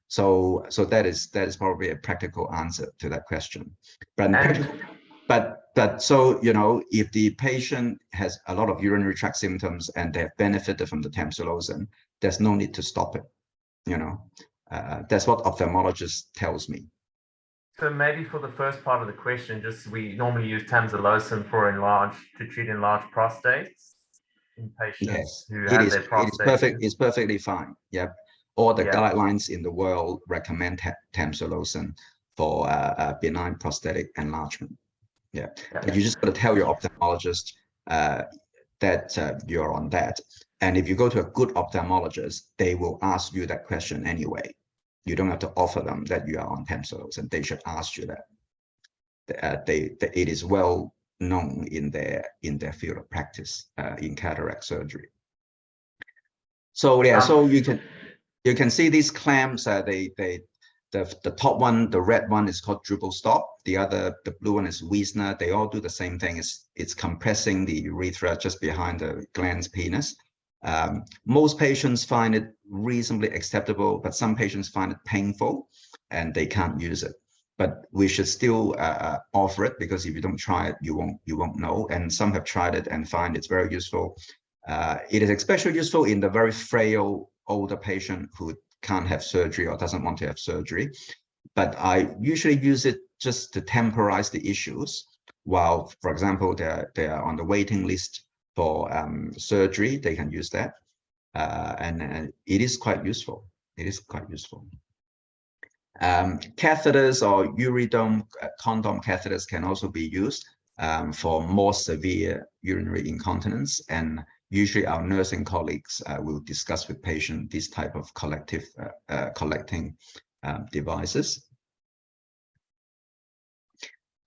So that is probably a practical answer to that question. But so, you know, if the patient has a lot of urinary tract symptoms and they have benefited from the tamsulosin, there's no need to stop it. You know, that's what ophthalmologist tells me. So maybe for the first part of the question, just we normally use tamsulosin to treat enlarged prostates in patients who have their prostates. It's perfectly fine. Yep. All the guidelines in the world recommend tamsulosin for benign prostatic enlargement. Yeah, but you just got to tell your ophthalmologist that you're on that. And if you go to a good ophthalmologist, they will ask you that question anyway. You don't have to offer them that you are on tamsulosin. They should ask you that. It is well known in their field of practice in cataract surgery. So yeah, so you can see these clamps. The top one, the red one, is called drupal stop. The blue one is Wiesner. They all do the same thing. It's compressing the urethra just behind the glans penis. Most patients find it reasonably acceptable, but some patients find it painful and they can't use it. But we should still offer it, because if you don't try it, you won't know. And some have tried it and find it's very useful. It is especially useful in the very frail older patient who can't have surgery or doesn't want to have surgery. But I usually use it just to temporize the issues while, for example, they are on the waiting list for surgery. They can use that, and it is quite useful. It is quite useful. Catheters or uridome condom catheters can also be used for more severe urinary incontinence, and usually our nursing colleagues will discuss with patient this type of collecting devices.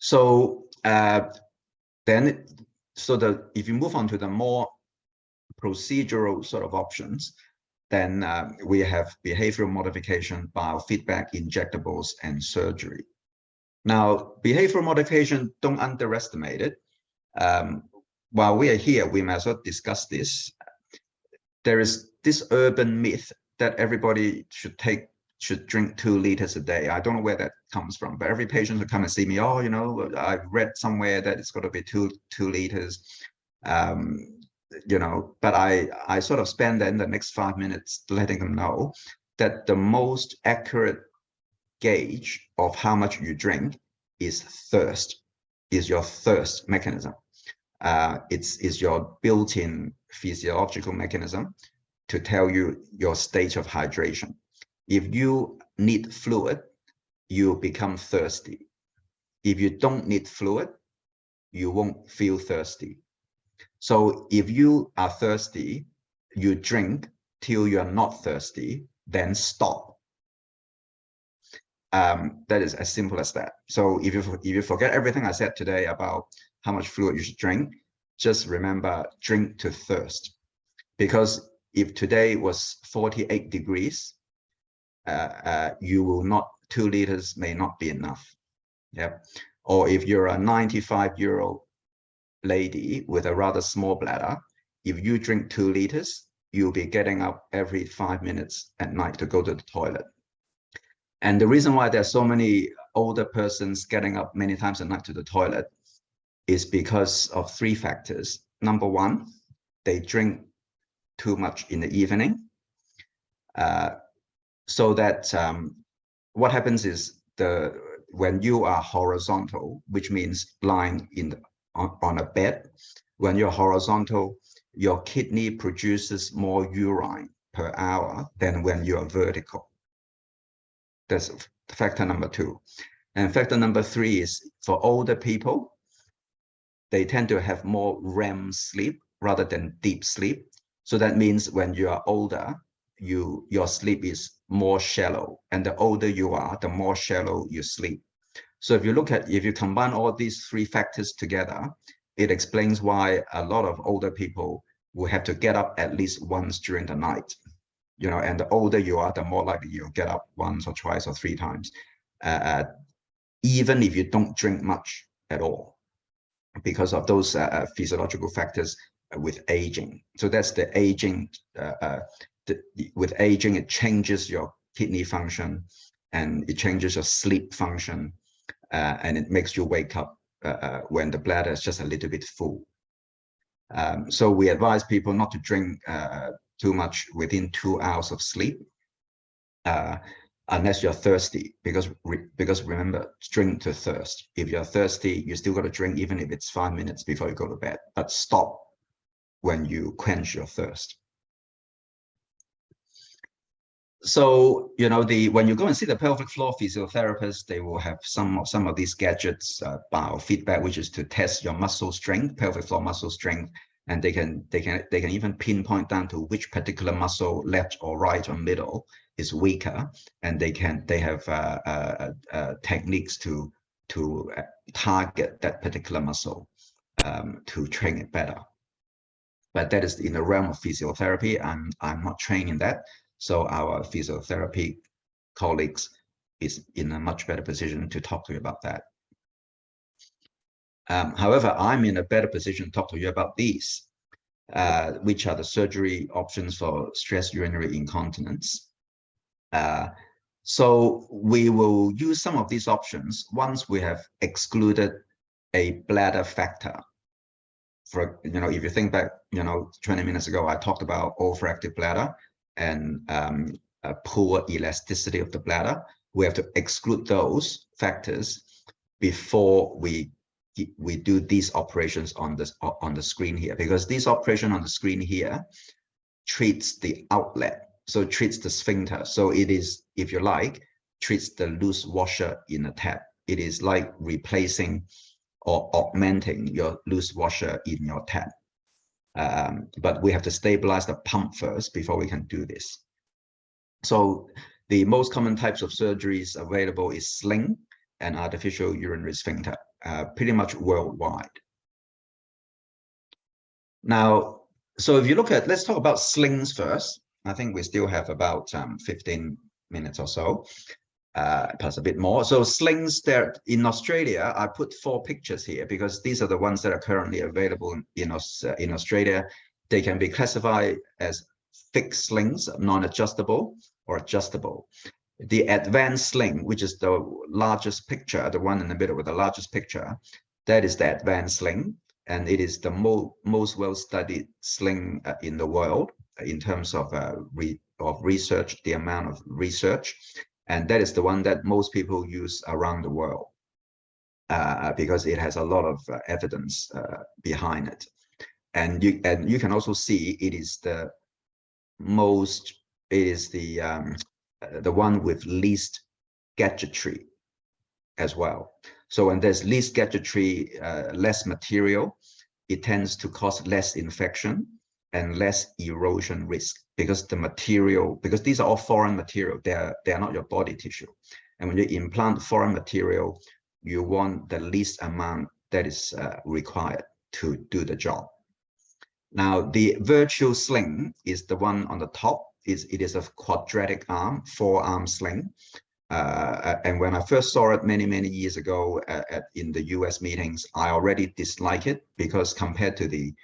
So if you move on to the more procedural sort of options, then we have behavioral modification, biofeedback, injectables, and surgery. Now, behavioral modification, don't underestimate it. While we are here, we might as well discuss this. There is this urban myth that everybody should drink 2 liters a day. I don't know where that comes from, but every patient who come and see me, oh, you know, I've read somewhere that it's got to be two liters. You know, but I sort of spend then the next 5 minutes letting them know that the most accurate gauge of how much you drink is thirst, is your thirst mechanism. It's your built-in physiological mechanism to tell you your state of hydration. If you need fluid, you become thirsty. If you don't need fluid, you won't feel thirsty. So if you are thirsty, you drink till you're not thirsty, then stop. That is as simple as that. So if you forget everything I said today about how much fluid you should drink, just remember, drink to thirst. Because if today was 48 degrees, you will not, 2 liters may not be enough. Yep. Or if you're a 95-year-old lady with a rather small bladder, if you drink 2 liters, you'll be getting up every 5 minutes at night to go to the toilet. And the reason why there's so many older persons getting up many times a night to the toilet is because of 3 factors. Number 1, they drink too much in the evening. so that what happens is when you are horizontal, which means lying on a bed, when you're horizontal, your kidney produces more urine per hour than when you are vertical. That's factor number 2. And factor number 3 is for older people, they tend to have more REM sleep rather than deep sleep. So that means when you are older, your sleep is more shallow, and the older you are, the more shallow you sleep. So if you combine all these 3 factors together, it explains why a lot of older people will have to get up at least once during the night. And the older you are, the more likely you'll get up once or twice or 3 times, even if you don't drink much at all, because of those physiological factors with aging. So that's the aging. With aging, it changes your kidney function, and it changes your sleep function, and it makes you wake up when the bladder is just a little bit full. So we advise people not to drink too much within 2 hours of sleep, unless you're thirsty, because remember, drink to thirst. If you're thirsty, you still got to drink, even if it's 5 minutes before you go to bed, but stop when you quench your thirst. So, when you go and see the pelvic floor physiotherapist, they will have some of these gadgets, biofeedback, which is to test your muscle strength, pelvic floor muscle strength, and they can even pinpoint down to which particular muscle, left or right or middle, is weaker, and they have techniques to target that particular muscle to train it better. But that is in the realm of physiotherapy. I'm not trained in that. So our physiotherapy colleagues is in a much better position to talk to you about that. However, I'm in a better position to talk to you about these, which are the surgery options for stress urinary incontinence. So we will use some of these options once we have excluded a bladder factor. If you think back, 20 minutes ago, I talked about overactive bladder and a poor elasticity of the bladder. We have to exclude those factors before we do these operations on the screen here, because this operation on the screen here treats the outlet, so it treats the sphincter. So it is, if you like, treats the loose washer in a tap. It is like replacing or augmenting your loose washer in your tap. But we have to stabilize the pump first before we can do this. So the most common types of surgeries available is sling and artificial urinary sphincter, pretty much worldwide. Now, so if you let's talk about slings first. I think we still have about 15 minutes or so, plus a bit more. So slings there in Australia, I put 4 pictures here because these are the ones that are currently available in Australia. They can be classified as fixed slings, non-adjustable or adjustable. The advanced sling, which is the largest picture, the one in the middle with the largest picture, that is the advanced sling, and it is the most well-studied sling in the world in terms of research, the amount of research. And that is the one that most people use around the world because it has a lot of evidence behind it. And you can also see it is the one with least gadgetry as well. So when there's least gadgetry, less material, it tends to cause less infection and less erosion risk, because these are all foreign material. They are not your body tissue. And when you implant foreign material, you want the least amount that is required to do the job. Now, the virtual sling is the one on the top. It is a quadratic arm, 4-arm sling. And when I first saw it many years ago in the US meetings, I already dislike it because compared to the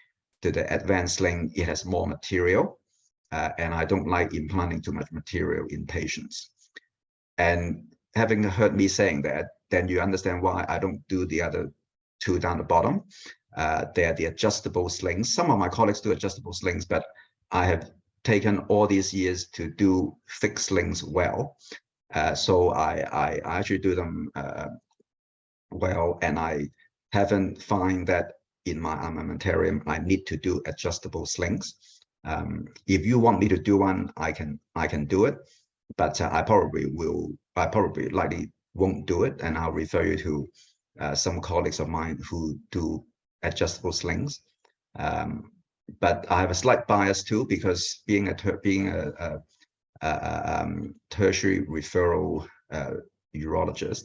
advanced sling, it has more material. And I don't like implanting too much material in patients. And having heard me saying that, then you understand why I don't do the other 2 down the bottom. They are the adjustable slings. Some of my colleagues do adjustable slings, but I have taken all these years to do fixed slings well. So I actually do them well, and I haven't find that in my armamentarium I need to do adjustable slings. If you want me to do one, I can do it, but I probably likely won't do it, and I'll refer you to some colleagues of mine who do adjustable slings. But I have a slight bias too, because being a tertiary referral urologist,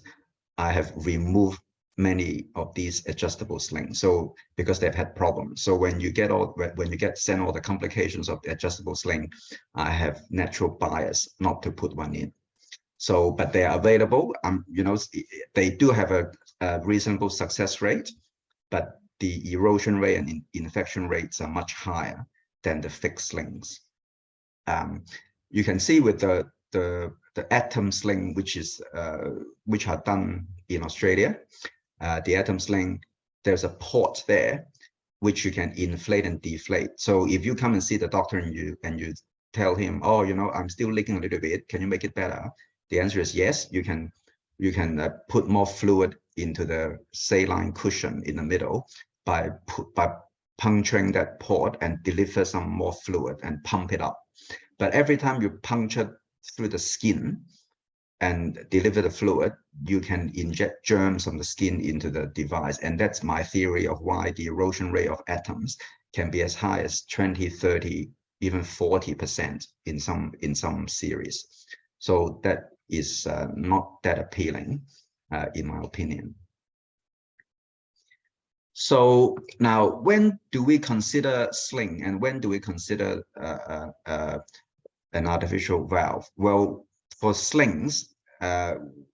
I have removed many of these adjustable slings, so because they've had problems. So when you get sent all the complications of the adjustable sling, I have natural bias not to put one in. So, but they are available. You know, they do have a reasonable success rate, but the erosion rate and infection rates are much higher than the fixed slings. You can see with the atom sling, which are done in Australia, the atom sling, there's a port there which you can inflate and deflate. So if you come and see the doctor and you tell him, oh, you know, I'm still leaking a little bit, can you make it better? The answer is yes. You can put more fluid into the saline cushion in the middle by puncturing that port and deliver some more fluid and pump it up. But every time you puncture through the skin and deliver the fluid, you can inject germs from the skin into the device. And that's my theory of why the erosion rate of atoms can be as high as 20, 30, even 40% in some series. So that is not that appealing, in my opinion. So now, when do we consider sling and when do we consider an artificial valve? Well, for slings,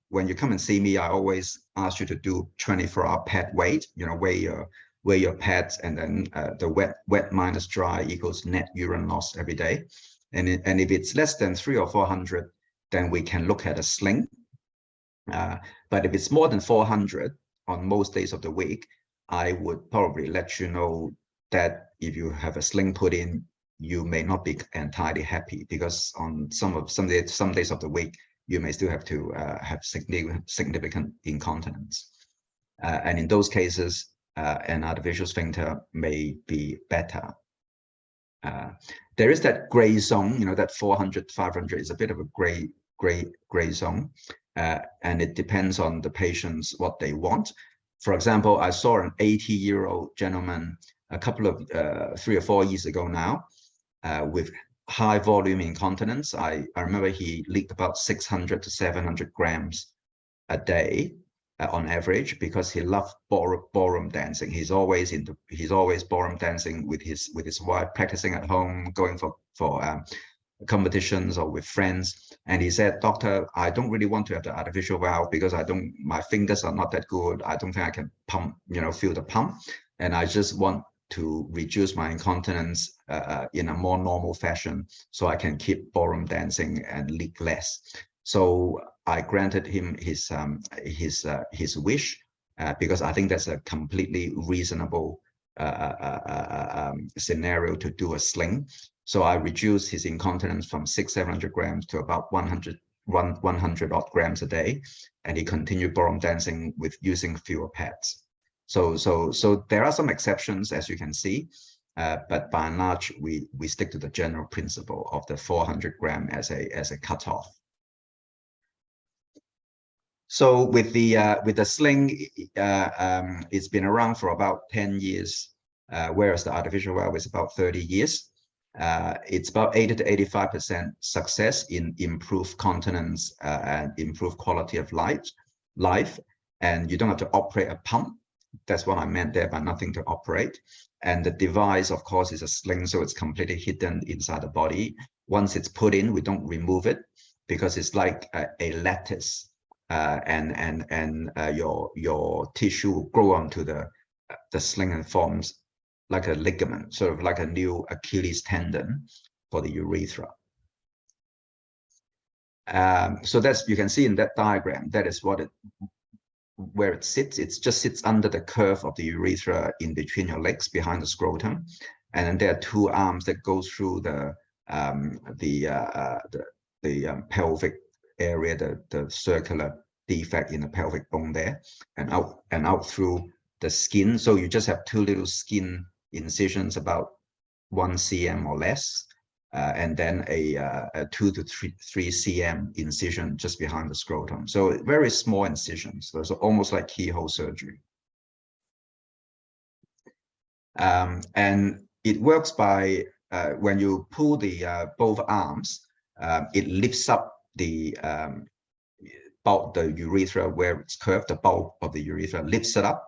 when you come and see me, I always ask you to do 24-hour pad weight. You know, weigh your pads, and then the wet minus dry equals net urine loss every day. And if it's less than 300 or 400, then we can look at a sling. But if it's more than 400 on most days of the week, I would probably let you know that if you have a sling put in, you may not be entirely happy, because on some days of the week, you may still have to have significant incontinence. And in those cases, an artificial sphincter may be better. There is that gray zone, you know, that 400, 500 is a bit of a gray zone. And it depends on the patients, what they want. For example, I saw an 80-year-old gentleman a couple of 3 or 4 years ago now, with high volume incontinence. I remember he leaked about 600 to 700 grams a day on average, because he loved ballroom dancing. He's always ballroom dancing with his wife, practicing at home, going for competitions or with friends. And he said, "Doctor, I don't really want to have the artificial valve because my fingers are not that good. I don't think I can pump, you know, feel the pump. And I just want to reduce my incontinence in a more normal fashion, so I can keep ballroom dancing and leak less." So I granted him his wish, because I think that's a completely reasonable scenario to do a sling. So I reduced his incontinence from 600-700 grams to about 100 odd grams a day, and he continued ballroom dancing with using fewer pads. So there are some exceptions, as you can see, but by and large, we stick to the general principle of the 400 gram as a cutoff. So with the sling, it's been around for about 10 years, whereas the artificial valve is about 30 years. It's about 80 to 85% success in improved continence and improved quality of life, and you don't have to operate a pump. That's what I meant there by nothing to operate. And the device, of course, is a sling, so it's completely hidden inside the body. Once it's put in, we don't remove it, because it's like a lattice, and your tissue will grow onto the sling and forms like a ligament, sort of like a new Achilles tendon for the urethra. So that's, you can see in that diagram, that is where it sits. It just sits under the curve of the urethra in between your legs, behind the scrotum. And then there are two arms that go through pelvic area, the circular defect in the pelvic bone there, and out through the skin. So you just have 2 little skin incisions about 1 cm or less, and then a 2 to 3 cm incision just behind the scrotum. So very small incisions. Those are almost like keyhole surgery. And it works by when you pull the both arms, it lifts up the urethra where it's curved. The bulb of the urethra lifts it up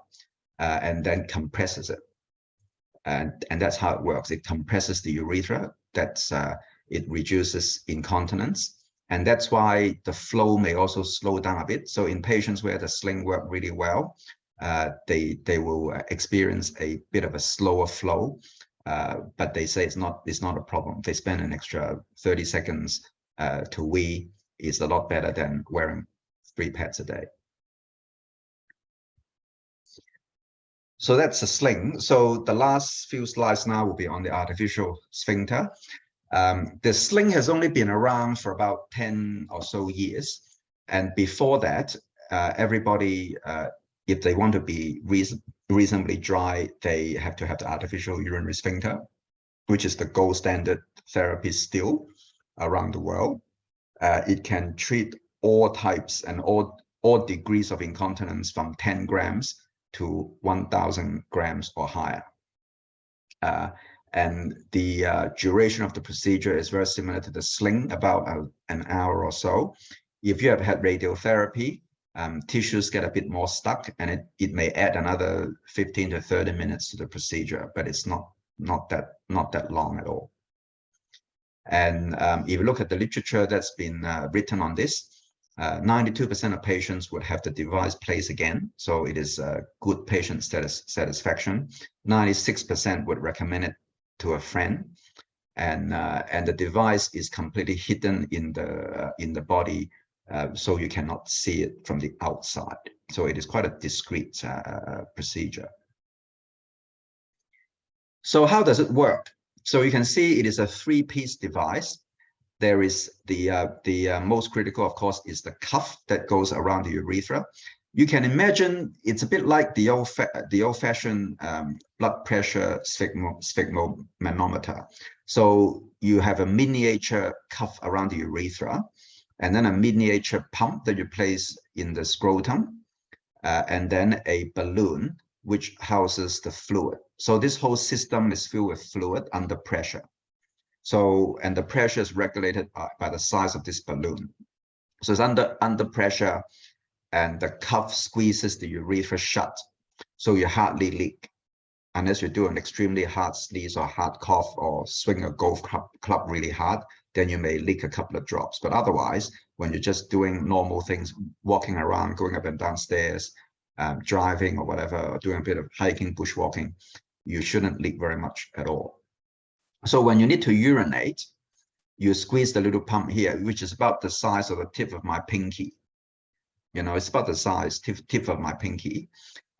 and then compresses it. And that's how it works. It compresses the urethra. That's it reduces incontinence, and that's why the flow may also slow down a bit. So in patients where the sling work really well, they will experience a bit of a slower flow, but they say it's not a problem. They spend an extra 30 seconds to wee is a lot better than wearing 3 pads a day. So that's a sling. So the last few slides now will be on the artificial sphincter. The sling has only been around for about 10 or so years. And before that, everybody, if they want to be reasonably dry, they have to have the artificial urinary sphincter, which is the gold standard therapy still around the world. It can treat all types and all degrees of incontinence from 10 grams to 1,000 grams or higher. And the duration of the procedure is very similar to the sling, about an hour or so. If you have had radiotherapy, tissues get a bit more stuck, and it may add another 15 to 30 minutes to the procedure, but it's not that long at all. And if you look at the literature that's been written on this, 92% of patients would have the device placed again, so it is good patient satisfaction. 96% would recommend it to a friend, and the device is completely hidden in the body, so you cannot see it from the outside. So it is quite a discreet procedure. So how does it work? So you can see it is a 3-piece device. There is the most critical, of course, is the cuff that goes around the urethra. You can imagine it's a bit like the old-fashioned blood pressure sphygmomanometer. So you have a miniature cuff around the urethra, and then a miniature pump that you place in the scrotum, and then a balloon which houses the fluid. So this whole system is filled with fluid under pressure. So, and the pressure is regulated by the size of this balloon. So it's under pressure, and the cuff squeezes the urethra shut, so you hardly leak, unless you do an extremely hard sneeze or hard cough or swing a golf club really hard. Then you may leak a couple of drops. But otherwise, when you're just doing normal things, walking around, going up and down stairs, driving or whatever, or doing a bit of hiking, bushwalking, you shouldn't leak very much at all. So when you need to urinate, you squeeze the little pump here, which is about the size of the tip of my pinky. You know, it's about the size tip of my pinky,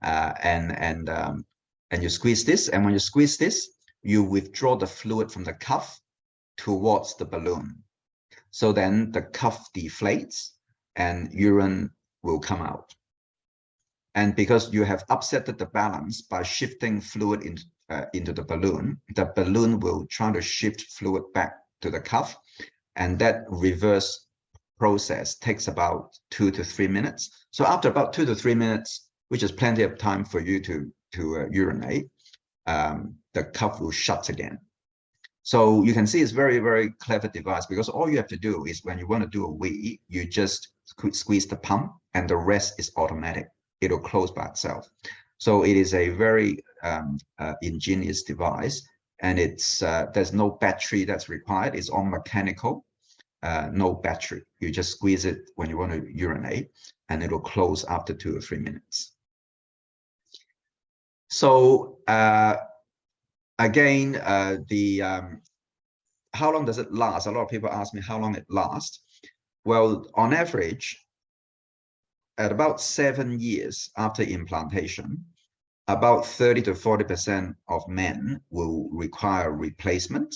and you squeeze this. And when you squeeze this, you withdraw the fluid from the cuff towards the balloon. So then the cuff deflates, and urine will come out. And because you have upset the balance by shifting fluid into the balloon will try to shift fluid back to the cuff, and that reverse process takes about 2 to 3 minutes. So after about 2 to 3 minutes, which is plenty of time for you to urinate, the cuff will shut again. So you can see it's very, very clever device, because all you have to do is when you want to do a wee, you just squeeze the pump, and the rest is automatic. It'll close by itself. So it is a very ingenious device, and it's there's no battery that's required. It's all mechanical, no battery. You just squeeze it when you want to urinate, and it'll close after 2 or 3 minutes. So again, how long does it last? A lot of people ask me how long it lasts. Well, on average, at about 7 years after implantation, about 30 to 40% of men will require replacement.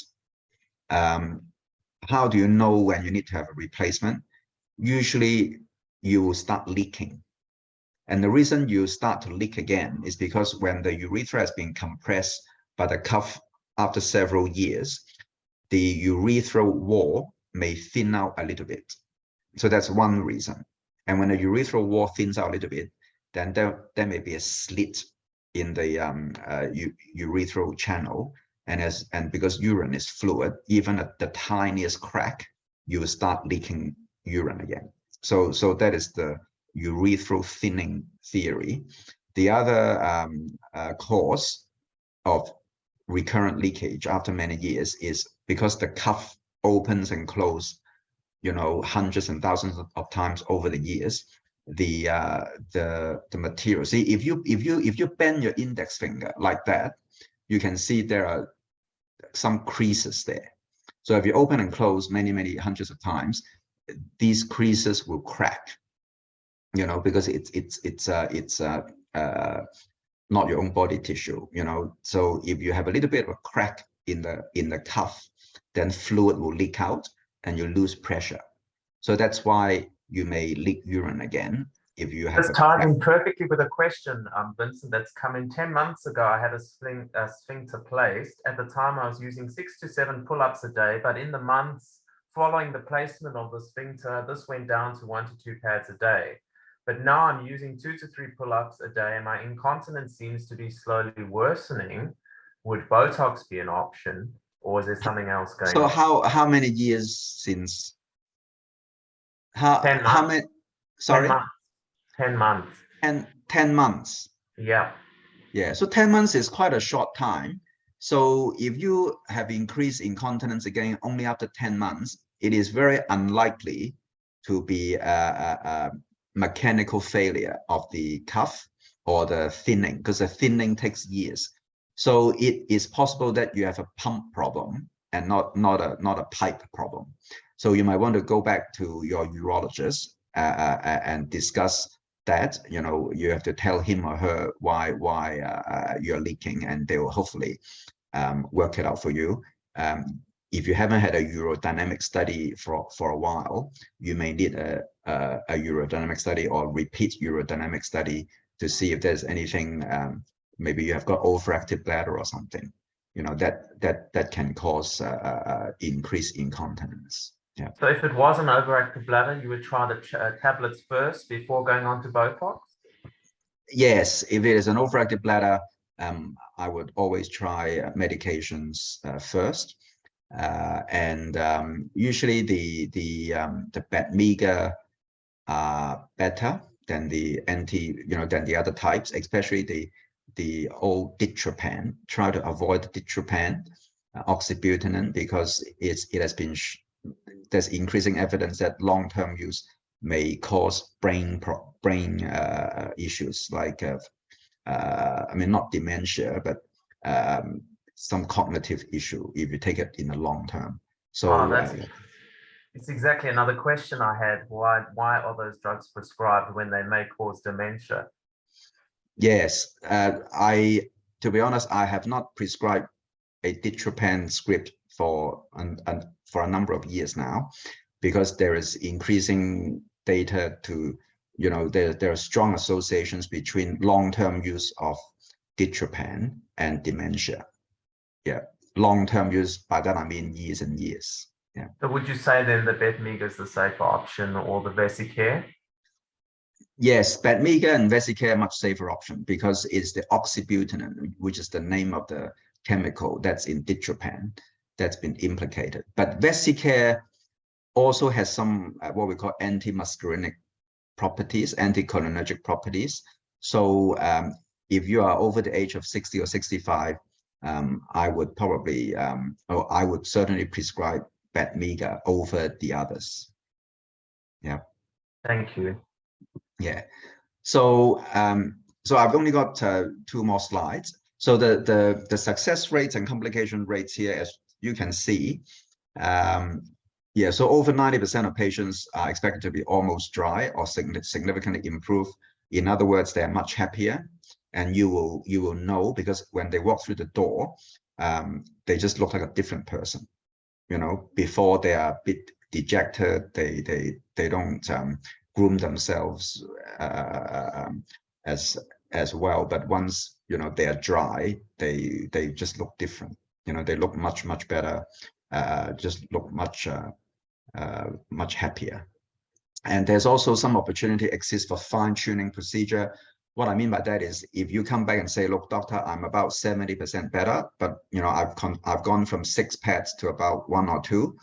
how do you know when you need to have a replacement? Usually you will start leaking. And the reason you start to leak again is because when the urethra has been compressed by the cuff after several years, the urethral wall may thin out a little bit. So that's one reason. And when the urethral wall thins out a little bit, then there may be a slit in the urethral channel. And because urine is fluid, even at the tiniest crack, you will start leaking urine again. So that is the urethral thinning theory. The other cause of recurrent leakage after many years is because the cuff opens and closes, hundreds and thousands of times over the years. The material. See, if you bend your index finger like that, you can see there are some creases there. So if you open and close many hundreds of times, these creases will crack. Because it's not your own body tissue. So if you have a little bit of a crack in the cuff, then fluid will leak out and you lose pressure. So that's why you may leak urine again if you have. This ties in perfectly with a question, Vincent, that's come in 10 months ago. I had a sphincter placed. At the time, I was using 6 to 7 pull-ups a day, but in the months following the placement of the sphincter, this went down to 1 to 2 pads a day. But now I'm using 2 to 3 pull-ups a day, and my incontinence seems to be slowly worsening. Would Botox be an option, or is there something else going on? So how many years since? 10 months. How many? Sorry. 10 months. 10 months. Yeah. Yeah. So 10 months is quite a short time. So if you have increased incontinence again only after 10 months, it is very unlikely to be a mechanical failure of the cuff or the thinning, because the thinning takes years. So it is possible that you have a pump problem and not a pipe problem. So you might want to go back to your urologist and discuss that. You have to tell him or her why you're leaking, and they will hopefully work it out for you. If you haven't had a urodynamic study for a while, you may need a urodynamic study or repeat urodynamic study to see if there's anything. Maybe you have got overactive bladder or something. That can cause increased incontinence. Yeah. So if it was an overactive bladder, you would try the tablets first before going on to Botox? Yes, if it is an overactive bladder, I would always try medications first. And usually the Bad-Mega are better than the than the other types, especially the old Ditropan. Try to avoid Ditropan, oxybutynin, because there's increasing evidence that long-term use may cause brain issues like not dementia, but some cognitive issue if you take it in the long term. So it's exactly another question I had. Why are those drugs prescribed when they may cause dementia? Yes, to be honest, I have not prescribed a Ditropan script for a number of years now, because there is increasing data to, there are strong associations between long-term use of Ditropan and dementia. Yeah, long-term use, by that I mean years and years. Yeah. So would you say then the Bad-Mega is the safer option, or the Vesicare? Yes, Bad-Mega and Vesicare are much safer option, because it's the oxybutynin, which is the name of the chemical that's in Ditropan, that's been implicated. But Vesicare also has some what we call anti-muscarinic properties, anticholinergic properties. So if you are over the age of 60 or 65, I would probably, or I would certainly prescribe Bad-Mega over the others. Yeah. Thank you. Yeah. So so I've only got 2 more slides. So the success rates and complication rates here, as you can see, yeah, so over 90% of patients are expected to be almost dry or significantly improved. In other words, they're much happier, and you will know, because when they walk through the door, they just look like a different person. before they are a bit dejected, they don't groom themselves as well. But once they are dry, they just look different. They look much better. Just look much happier. And there's also some opportunity exists for fine-tuning procedure. What I mean by that is, if you come back and say, look, doctor, I'm about 70% better, but I've gone from 6 pads to about 1 or 2.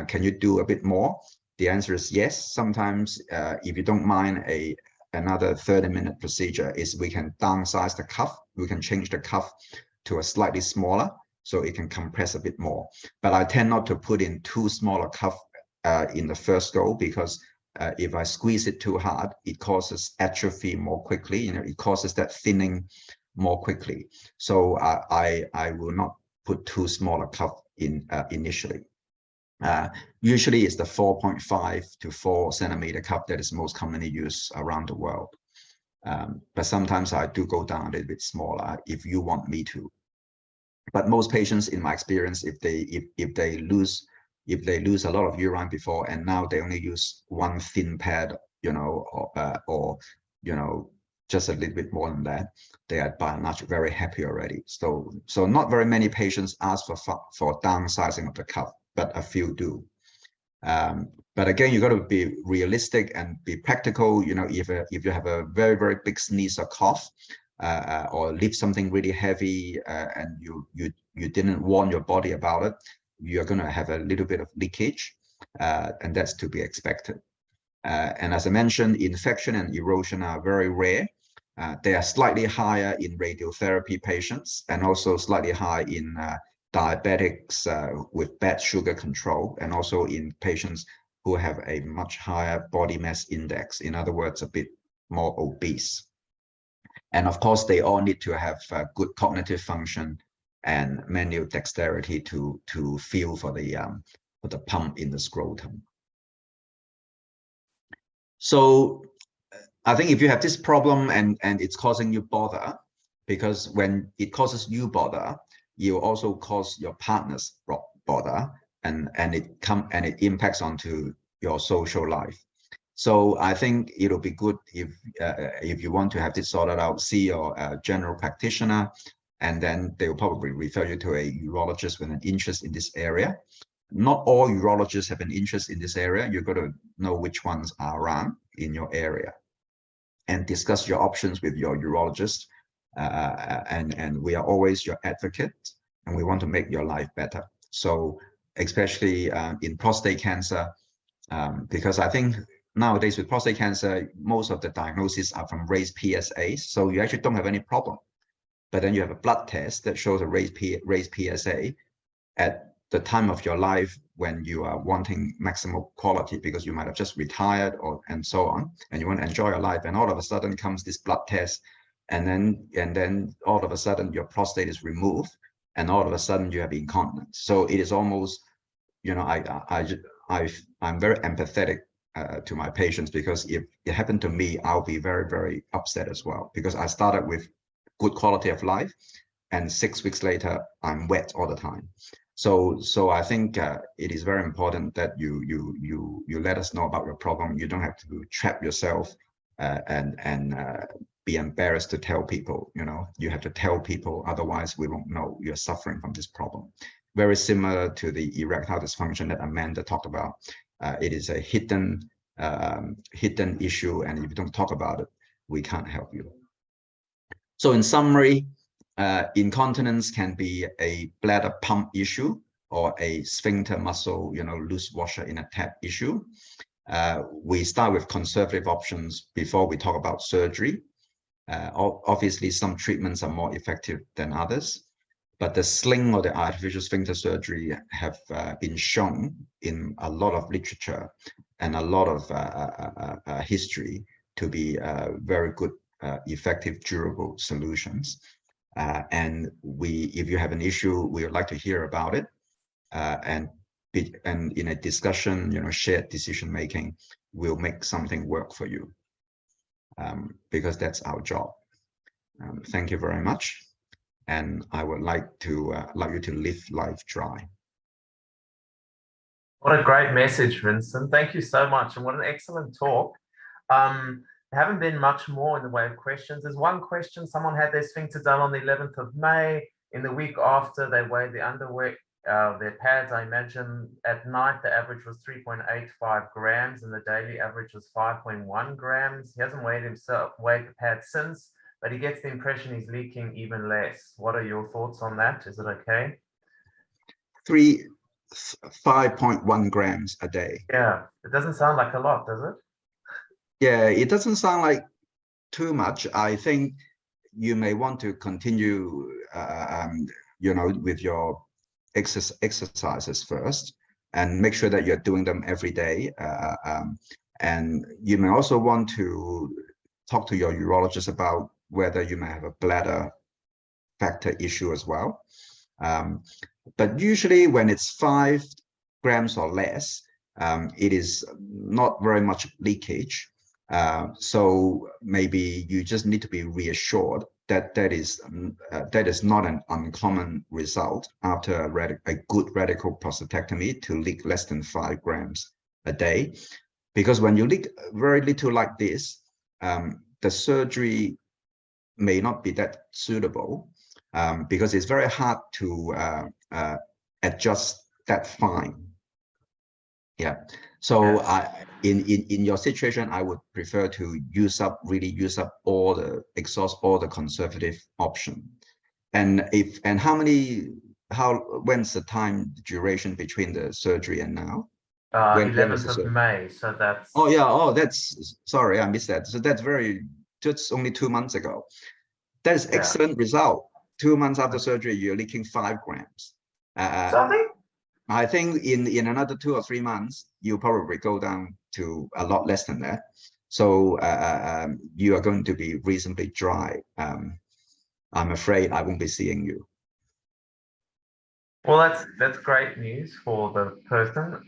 Can you do a bit more? The answer is yes. Sometimes, if you don't mind another 30-minute procedure, is we can downsize the cuff. We can change the cuff to a slightly smaller, so it can compress a bit more. But I tend not to put in too smaller cuff in the first go, because if I squeeze it too hard, it causes atrophy more quickly. It causes that thinning more quickly. So I will not put too small a cuff in initially. Usually it's the 4.5 to 4 centimeter cuff that is most commonly used around the world. But sometimes I do go down a little bit smaller if you want me to. But most patients, in my experience, if they lose a lot of urine before, and now they only use 1 thin pad, or just a little bit more than that, they are by and large very happy already. So not very many patients ask for downsizing of the cuff, but a few do. But again, you got to be realistic and be practical. If you have a very big sneeze or cough, or lift something really heavy, and you didn't warn your body about it, you're going to have a little bit of leakage, and that's to be expected. And as I mentioned, infection and erosion are very rare. They are slightly higher in radiotherapy patients, and also slightly high in diabetics with bad sugar control, and also in patients who have a much higher body mass index, in other words, a bit more obese. And of course, they all need to have good cognitive function and manual dexterity to feel for the pump in the scrotum. So I think if you have this problem and it's causing you bother, because when it causes you bother, you also cause your partner's bother, and it impacts onto your social life. So I think it'll be good if you want to have this sorted out, see your general practitioner, and then they will probably refer you to a urologist with an interest in this area. Not all urologists have an interest in this area. You've got to know which ones are around in your area, and discuss your options with your urologist. And we are always your advocate, and we want to make your life better. So especially in prostate cancer, because I think nowadays with prostate cancer, most of the diagnoses are from raised PSA. So you actually don't have any problem. But then you have a blood test that shows a raised PSA at the time of your life when you are wanting maximal quality, because you might have just retired and so on, and you want to enjoy your life. And all of a sudden comes this blood test, and then all of a sudden your prostate is removed, and all of a sudden you have incontinence. So it is almost, I'm very empathetic to my patients, because if it happened to me, I'll be very upset as well, because I started with good quality of life, and 6 weeks later I'm wet all the time. So I think it is very important that you let us know about your problem. You don't have to trap yourself and be embarrassed to tell people. You have to tell people, otherwise we won't know you're suffering from this problem. Very similar to the erectile dysfunction that Amanda talked about. It is a hidden issue, and if you don't talk about it, we can't help you. So in summary, incontinence can be a bladder pump issue, or a sphincter muscle, loose washer in a tap issue. We start with conservative options before we talk about surgery. Obviously, some treatments are more effective than others, but the sling or the artificial sphincter surgery have been shown in a lot of literature and a lot of history to be very good, effective, durable solutions. And if you have an issue, we would like to hear about it, and in a discussion, shared decision making, we'll make something work for you, because that's our job. Thank you very much, and I would like you to live life dry. What a great message, Vincent. Thank you so much. And what an excellent talk. There haven't been much more in the way of questions. There's one question. Someone had their sphincter done on the 11th of May. In the week after, they weighed the underwear, their pads, I imagine. At night, the average was 3.85 grams and the daily average was 5.1 grams. He hasn't weighed the pad since, but he gets the impression he's leaking even less. What are your thoughts on that? Is it okay? 5.1 grams a day. Yeah, it doesn't sound like a lot, does it? Yeah, it doesn't sound like too much. I think you may want to continue, with your exercises first, and make sure that you're doing them every day. And you may also want to talk to your urologist about whether you may have a bladder factor issue as well. But usually when it's 5 grams or less, it is not very much leakage. So maybe you just need to be reassured that that is not an uncommon result after a good radical prostatectomy to leak less than 5 grams a day. Because when you leak very little like this, the surgery may not be that suitable, because it's very hard to adjust that fine. Yeah. So in your situation, I would prefer to really use up exhaust all the conservative option. And when's the time duration between the surgery and now? 11th of May. So that's. Oh yeah. Oh, sorry, I missed that. So that's just only 2 months ago. That is excellent result. 2 months after surgery, you're leaking 5 grams. I think in another 2 or 3 months, you'll probably go down to a lot less than that. So you are going to be reasonably dry. I'm afraid I won't be seeing you. Well, that's great news for the person.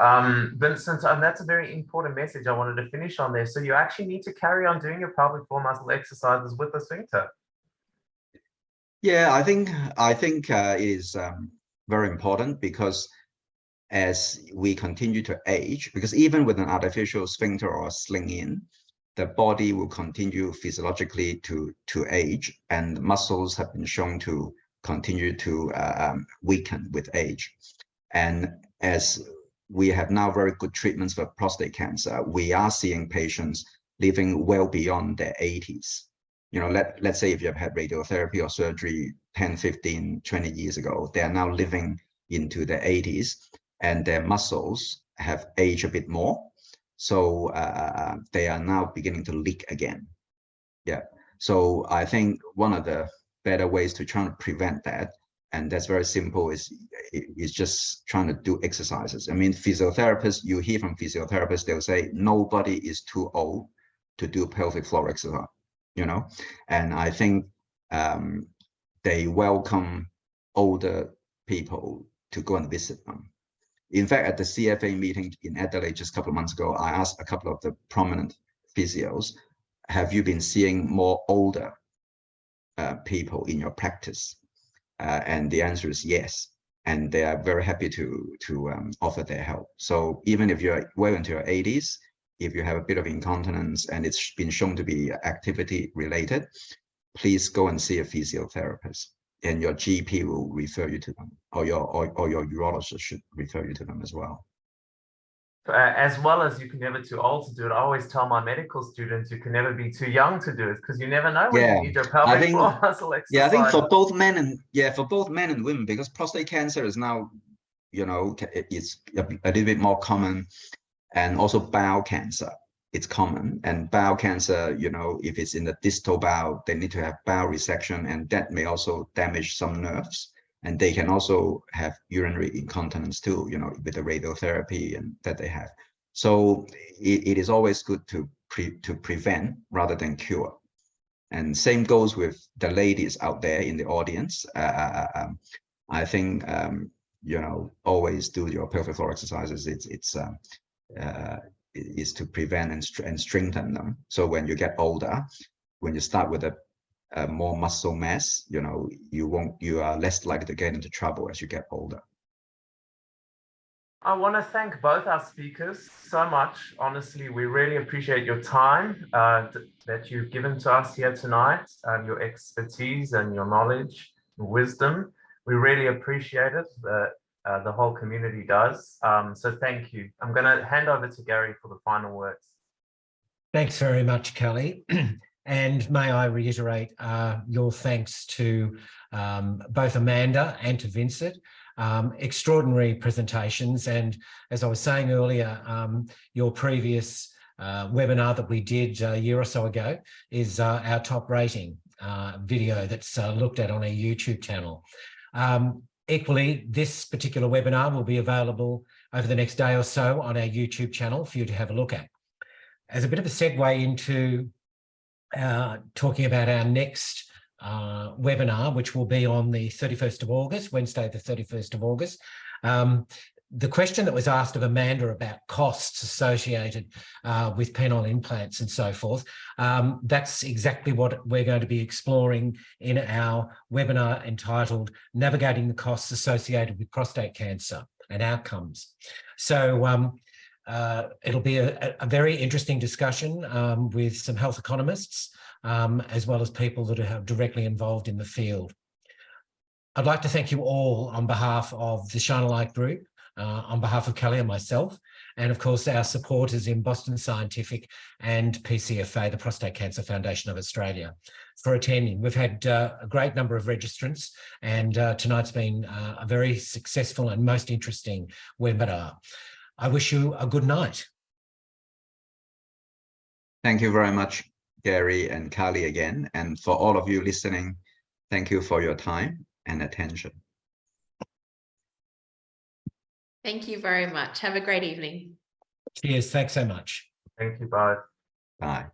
Vincent, and that's a very important message I wanted to finish on there. So you actually need to carry on doing your pelvic floor muscle exercises with the sphincter. Yeah, I think it is very important, because as we continue to age, because even with an artificial sphincter or a sling in, the body will continue physiologically to age, and muscles have been shown to continue to weaken with age. And as we have now very good treatments for prostate cancer, we are seeing patients living well beyond their 80s. You know, let's say if you have had radiotherapy or surgery 10, 15, 20 years ago, they are now living into their 80s, and their muscles have aged a bit more. So they are now beginning to leak again. Yeah. So I think one of the better ways to try to prevent that, and that's very simple, is just trying to do exercises. I mean, physiotherapists, you hear from physiotherapists, they'll say nobody is too old to do pelvic floor exercise, you know. And I think they welcome older people to go and visit them. In fact, at the CFA meeting in Adelaide just a couple of months ago, I asked a couple of the prominent physios, have you been seeing more older people in your practice? And the answer is yes. And they are very happy to offer their help. So even if you're well into your 80s, if you have a bit of incontinence and it's been shown to be activity related, please go and see a physiotherapist, and your GP will refer you to them, or your urologist should refer you to them as well. As well as you can never be too old to do it. I always tell my medical students you can never be too young to do it, because you never know when you need your pelvic floor muscle exercise. Yeah, I think for both men and women, because prostate cancer is now, you know, it's a little bit more common, and also bowel cancer, it's common. And bowel cancer, you know, if it's in the distal bowel, they need to have bowel resection, and that may also damage some nerves. And they can also have urinary incontinence too, you know, with the radiotherapy and that they have. So it is always good to prevent rather than cure. And same goes with the ladies out there in the audience. I think you know, always do your pelvic floor exercises. Is to prevent and strengthen them. So when you get older, when you start with a more muscle mass, you know, you are less likely to get into trouble as you get older. I want to thank both our speakers so much. Honestly, we really appreciate your time that you've given to us here tonight, your expertise and your knowledge and wisdom. We really appreciate it. The whole community does. So thank you. I'm going to hand over to Gary for the final words. Thanks very much, Kalli. And may I reiterate your thanks to both Amanda and to Vincent. Extraordinary presentations, and as I was saying earlier, your previous webinar that we did a year or so ago is our top rating video that's looked at on our YouTube channel. Equally, this particular webinar will be available over the next day or so on our YouTube channel for you to have a look at. As a bit of a segue into talking about our next webinar, which will be on the 31st of August, Wednesday, the 31st of August. The question that was asked of Amanda about costs associated with penile implants and so forth, that's exactly what we're going to be exploring in our webinar entitled Navigating the Costs Associated with Prostate Cancer and Outcomes. So it'll be a very interesting discussion with some health economists, as well as people that are directly involved in the field. I'd like to thank you all on behalf of the Shine a Light Group, on behalf of Kalli and myself, and of course our supporters in Boston Scientific and PCFA, the Prostate Cancer Foundation of Australia, for attending. We've had a great number of registrants, and tonight's been a very successful and most interesting webinar. I wish you a good night. Thank you very much, Gary and Kalli again. And for all of you listening, thank you for your time and attention. Thank you very much. Have a great evening. Cheers. Thanks so much. Thank you, bye. Bye.